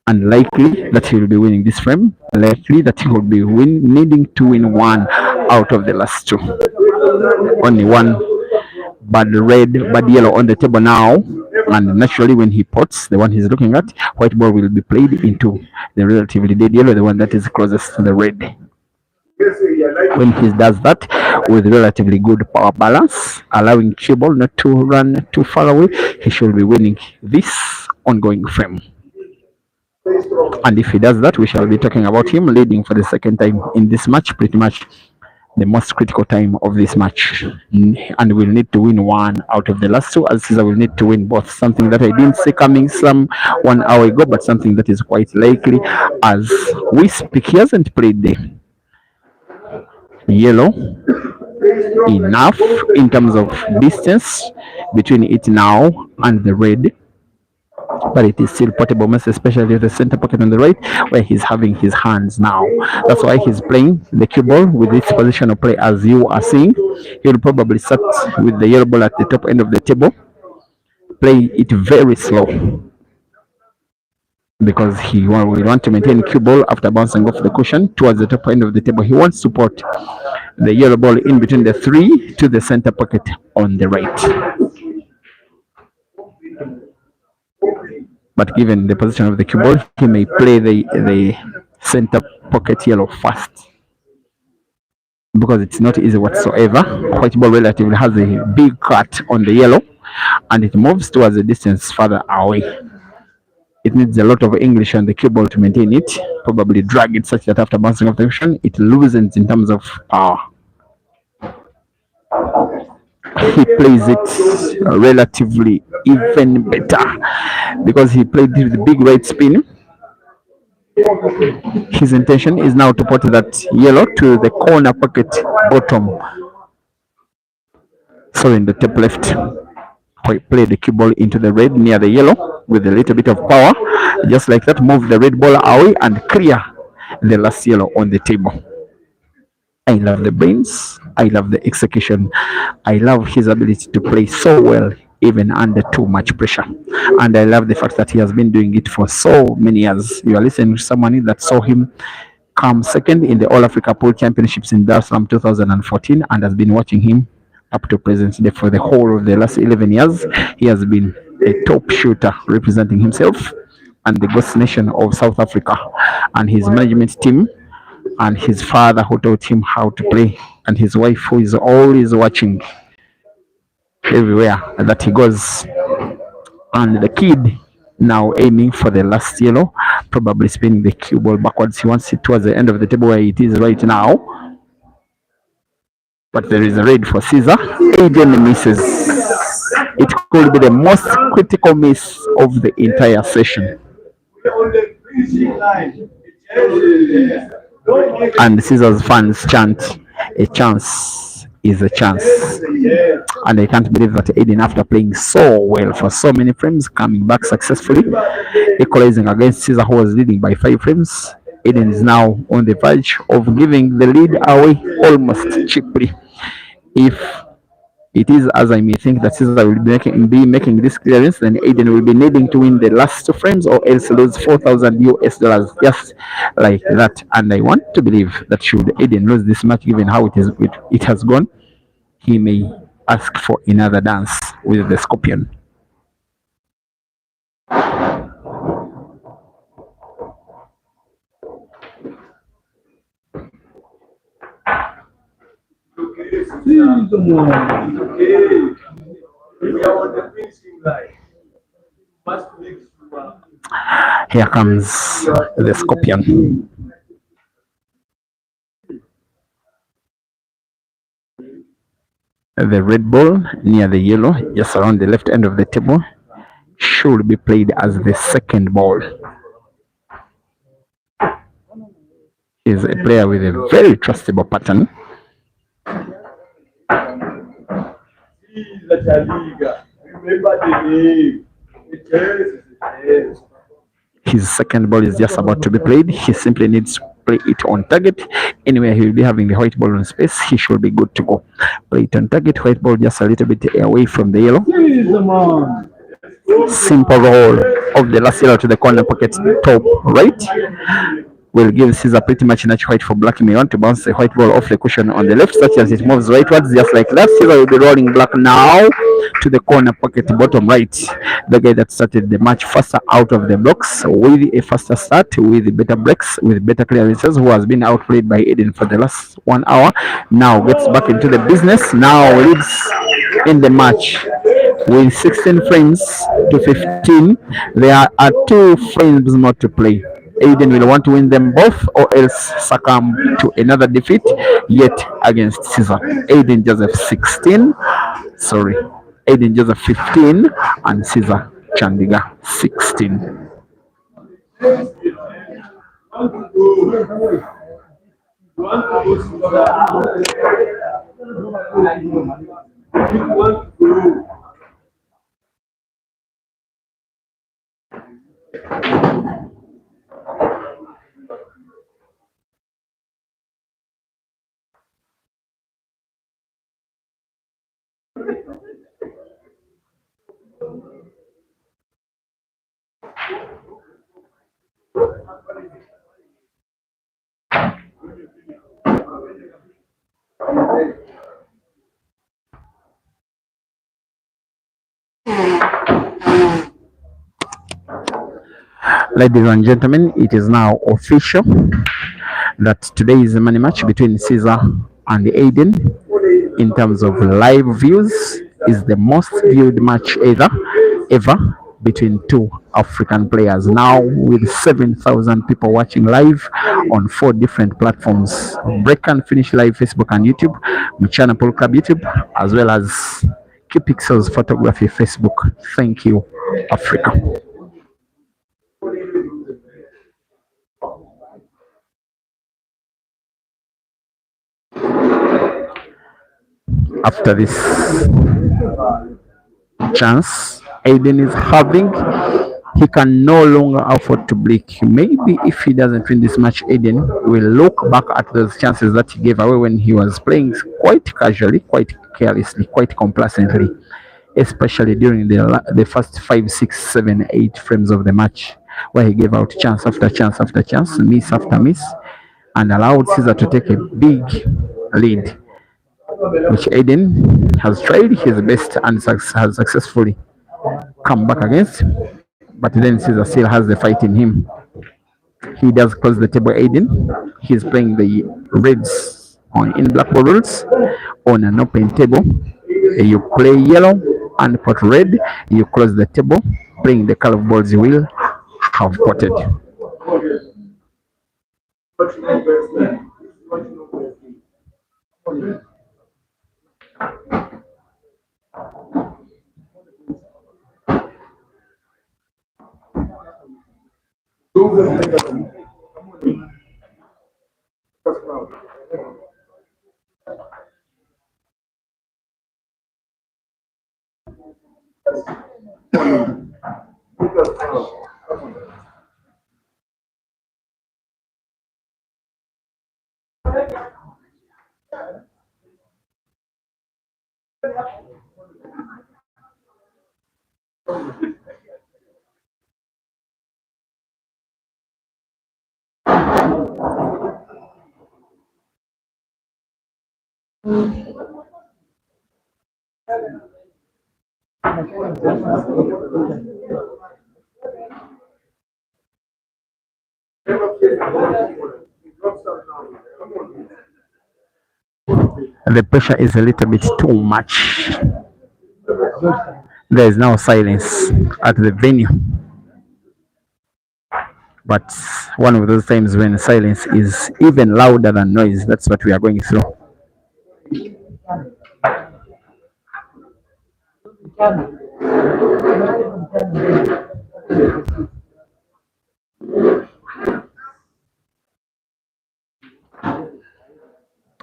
Unlikely that he will be winning this frame, likely that he will be needing to win one out of the last two. Only one bad red, bad yellow on the table now, and naturally when he pots the one he's looking at, white ball will be played into the relatively dead yellow, the one that is closest to the red. When he does that with relatively good power balance, allowing cue ball not to run too far away, he should be winning this ongoing frame. And if he does that, we shall be talking about him leading for the second time in this match, pretty much the most critical time of this match. And we'll need to win one out of the last two, as Caesar will need to win both. Something that I didn't see coming some 1 hour ago, but something that is quite likely as we speak. He hasn't played the yellow enough in terms of distance between it now and the red, but it is still portable, most especially the center pocket on the right, where he's having his hands now. That's why he's playing the cue ball with this position of play, as you are seeing. He'll probably start with the yellow ball at the top end of the table, play it very slow, because he will want to maintain cue ball after bouncing off the cushion towards the top end of the table. He wants to put the yellow ball in between the three to the center pocket on the right. But given the position of the cue ball, he may play the center pocket yellow first, because it's not easy whatsoever. White ball relatively has a big cut on the yellow, and it moves towards a distance further away. It needs a lot of English on the cue ball to maintain it, probably drag it such that after bouncing off the cushion, it loosens in terms of power. He plays it relatively even better, because he played the big right spin. His intention is now to put that yellow to the corner pocket bottom, so in the top left. Play the cue ball into the red near the yellow with a little bit of power, just like that. Move the red ball away and clear the last yellow on the table. I love the brains, I love the execution, I love his ability to play so well even under too much pressure, and I love the fact that he has been doing it for so many years. You are listening to someone that saw him come second in the All Africa Pool Championships in Dar es Salaam 2014 and has been watching him up to present day for the whole of the last 11 years. He has been a top shooter representing himself and the ghost nation of South Africa, and his management team, and his father who taught him how to play, and his wife who is always watching everywhere that he goes. And the kid now aiming for the last yellow, probably spinning the cue ball backwards. He wants it towards the end of the table where it is right now. But there is a red for Ceasar. Aiden misses. It could be the most critical miss of the entire session. And Caesar's fans chant, a chance is a chance. And I can't believe that Aiden, after playing so well for so many frames, coming back successfully, equalizing against Caesar, who was leading by 5 frames. Aiden is now on the verge of giving the lead away almost cheaply. If it is as I may think that Caesar will be making this clearance, then Aiden will be needing to win the last 2 frames or else lose 4,000 US dollars just like that. And I want to believe that should Aiden lose this match, given how it has gone, he may ask for another dance with the Scorpion. Here comes the Scorpion. The red ball near the yellow, just around the left end of the table, should be played as the second ball. He is a player with a very trustable pattern. His second ball is just about to be played. He simply needs to play it on target. Anyway, he will be having the white ball on space. He should be good to go. Play it on target. White ball just a little bit away from the yellow. Simple roll of the last yellow to the corner pocket top right. Will give Caesar pretty much enough white for black. He may want to bounce the white ball off the cushion on the left, such as it moves rightwards, just like that. Caesar will be rolling black now to the corner pocket bottom right. The guy that started the match faster out of the blocks with a faster start, with better breaks, with better clearances, who has been outplayed by Aiden for the last 1 hour, now gets back into the business, now leads in the match with 16 frames to 15. There are 2 frames more to play. Aiden will want to win them both or else succumb to another defeat yet against Caesar. Aiden Joseph 16, sorry, Aiden Joseph 15 and Caesar Chandiga 16. Ladies and gentlemen, it is now official that today is a money match between Caesar and Aiden. In terms of live views, is the most viewed match ever between 2 African players. Now with 7,000 people watching live on 4 different platforms: Break and Finish Live, Facebook and YouTube, Mchana Pool Club YouTube, as well as Key Pixels Photography Facebook. Thank you, Africa. After this chance Aiden is having, he can no longer afford to blink. Maybe if he doesn't win this match, Aiden will look back at those chances that he gave away when he was playing quite casually, quite carelessly, quite complacently, especially during the first 5, 6, 7, 8 frames of the match, where he gave out chance after chance after chance, miss after miss. and allowed Caesar to take a big lead, which Aiden has tried his best and has successfully come back against. But then Caesar still has the fight in him. He does close the table, Aiden. He's playing the reds on in blackboard rules on an open table. You play yellow and pot red. You close the table, playing the color balls you will have potted. The pressure is a little bit too much. There is now silence at the venue. But one of those times when silence is even louder than noise, that's what we are going through.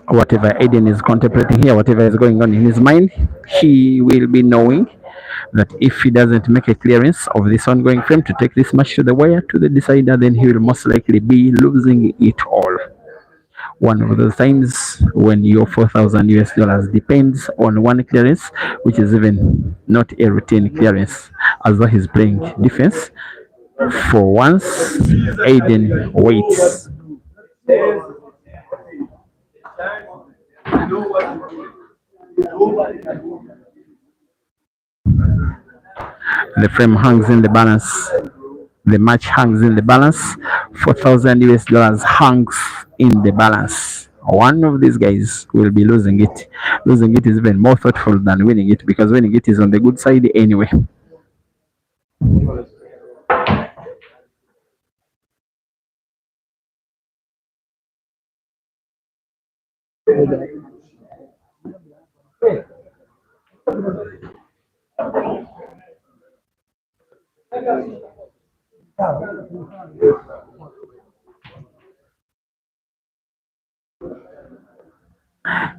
Whatever Aiden is contemplating here, whatever is going on in his mind, he will be knowing that if he doesn't make a clearance of this ongoing frame to take this match to the wire, to the decider, then he will most likely be losing it all. One of those times when your 4,000 US dollars depends on one clearance, which is even not a routine clearance, as though he's playing defense. For once, Aiden waits. The frame hangs in the balance. The match hangs in the balance. 4,000 US dollars hangs in the balance. One of these guys will be losing it. Losing it is even more thoughtful than winning it, because winning it is on the good side anyway.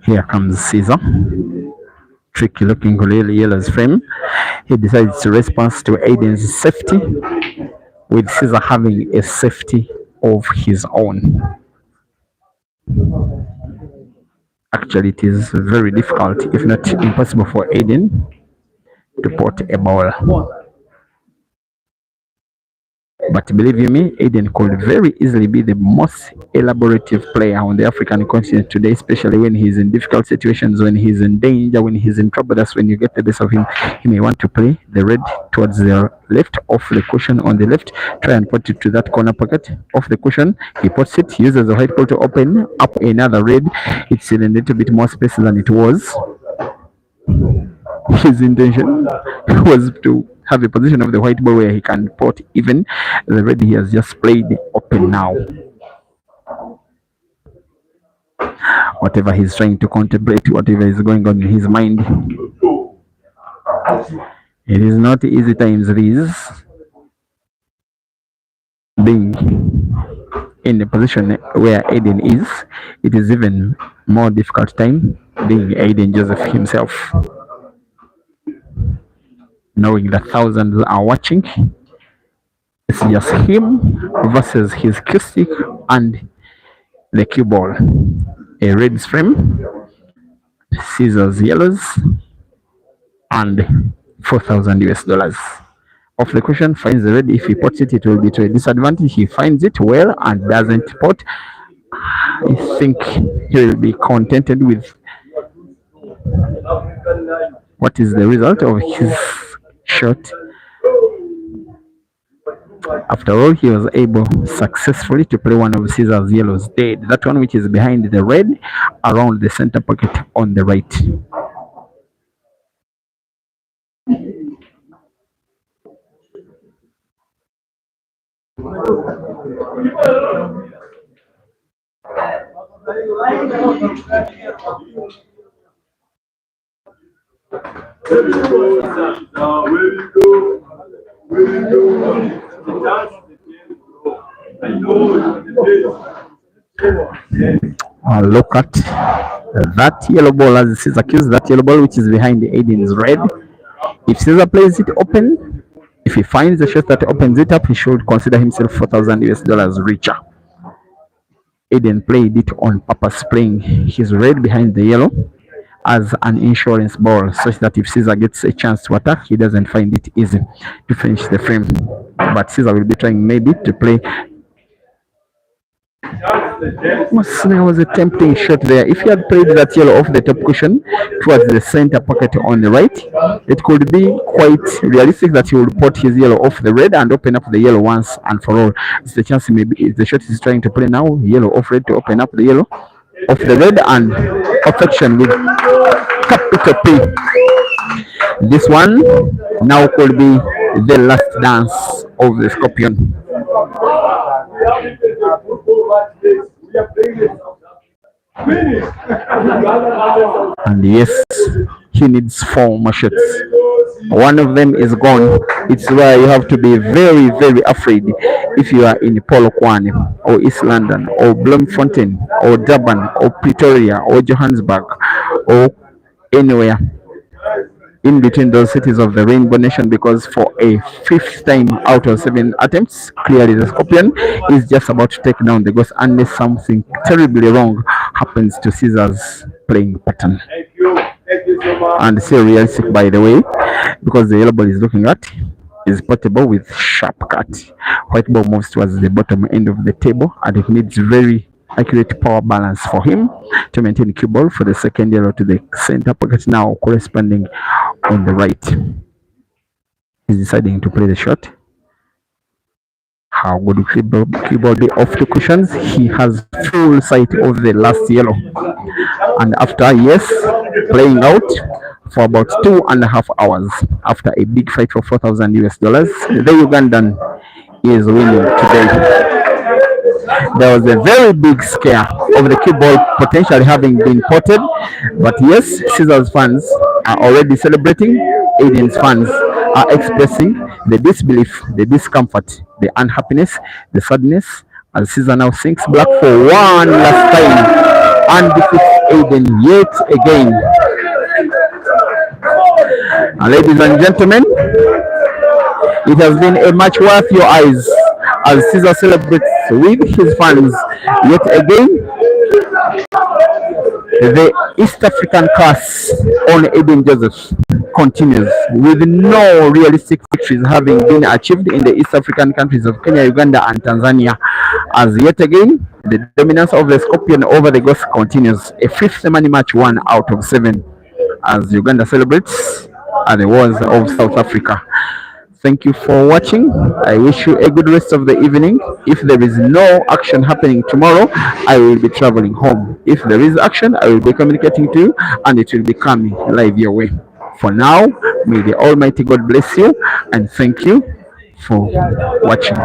Here comes Caesar. Tricky looking really yellow's frame. He decides to respond to Aiden's safety, with Caesar having a safety of his own. Actually, it is very difficult, if not impossible, for Aiden to pot a ball. But believe you me, Aiden could very easily be the most elaborative player on the African continent today, especially when he's in difficult situations, when he's in danger, when he's in trouble. That's when you get the best of him. He may want to play the red towards the left, off the cushion on the left, try and put it to that corner pocket off the cushion. He puts it, uses the white ball to open up another red. It's in a little bit more space than it was. His intention was to have a position of the white ball where he can pot even the red he has just played open now. Whatever he's trying to contemplate, whatever is going on in his mind, it is not easy times these. Being in the position where Aiden is, it is even more difficult time being Aiden Joseph himself, knowing that thousands are watching. It's just him versus his cue stick and the cue ball. A red frame, Caesar's yellows, and 4,000 US dollars. Off the cushion, finds the red. If he pots it, it will be to a disadvantage. He finds it well and doesn't pot. I think he will be contented with what is the result of his shot. After all, he was able successfully to play one of Caesar's yellows dead. That one which is behind the red around the center pocket on the right. Look at that yellow ball as Caesar kills that yellow ball which is behind the Aiden's red. If Caesar plays it open, if he finds a shot that opens it up, he should consider himself 4,000 US dollars richer. Aiden played it on purpose, playing his red behind the yellow as an insurance ball, such that if Caesar gets a chance to attack, he doesn't find it easy to finish the frame. But Caesar will be trying maybe to play. There was a tempting shot there. If he had played that yellow off the top cushion towards the center pocket on the right, it could be quite realistic that he would put his yellow off the red and open up the yellow once and for all. It's the chance maybe the shot is trying to play now, yellow off red to open up the yellow off the red and perfection with capital P. This one now could be the last dance of the Scorpion. And yes, he needs 4 more shots. One of them is gone. It's where you have to be very, very afraid if you are in Polokwane or East London or Bloemfontein or Durban or Pretoria or Johannesburg or anywhere in between those cities of the Rainbow Nation, because for a 5th time out of 7 attempts, clearly the Scorpion is just about to take down the Ghost unless something terribly wrong happens to Caesar's playing pattern. And still realistic, by the way, because the yellow ball is looking at is portable with sharp cut. White ball moves towards the bottom end of the table, and it needs very accurate power balance for him to maintain cue ball for the second yellow to the center pocket, now corresponding on the right. He's deciding to play the shot. How good cue ball be off the cushions? He has full sight of the last yellow, and after playing out for about 2.5 hours after a big fight for 4,000 US dollars, the Ugandan is winning today. There was a very big scare of the cue ball potentially having been potted, but yes, Caesar's fans are already celebrating. Aiden's fans are expressing the disbelief, the discomfort, the unhappiness, the sadness, as Caesar now sinks black for one last time and defeats Aden yet again. Ladies and gentlemen, it has been a match worth your eyes as Caesar celebrates with his fans yet again. The East African curse on Aiden Joseph continues, with no realistic victories having been achieved in the East African countries of Kenya, Uganda, and Tanzania, as yet again the dominance of the Scorpion over the Ghost continues. A 5th money match, 1 out of 7, as Uganda celebrates at the wars of South Africa. Thank you for watching. I wish you a good rest of the evening. If there is no action happening tomorrow, I will be traveling home. If there is action, I will be communicating to you, and it will be coming live your way. For now, may the Almighty God bless you, and thank you for watching.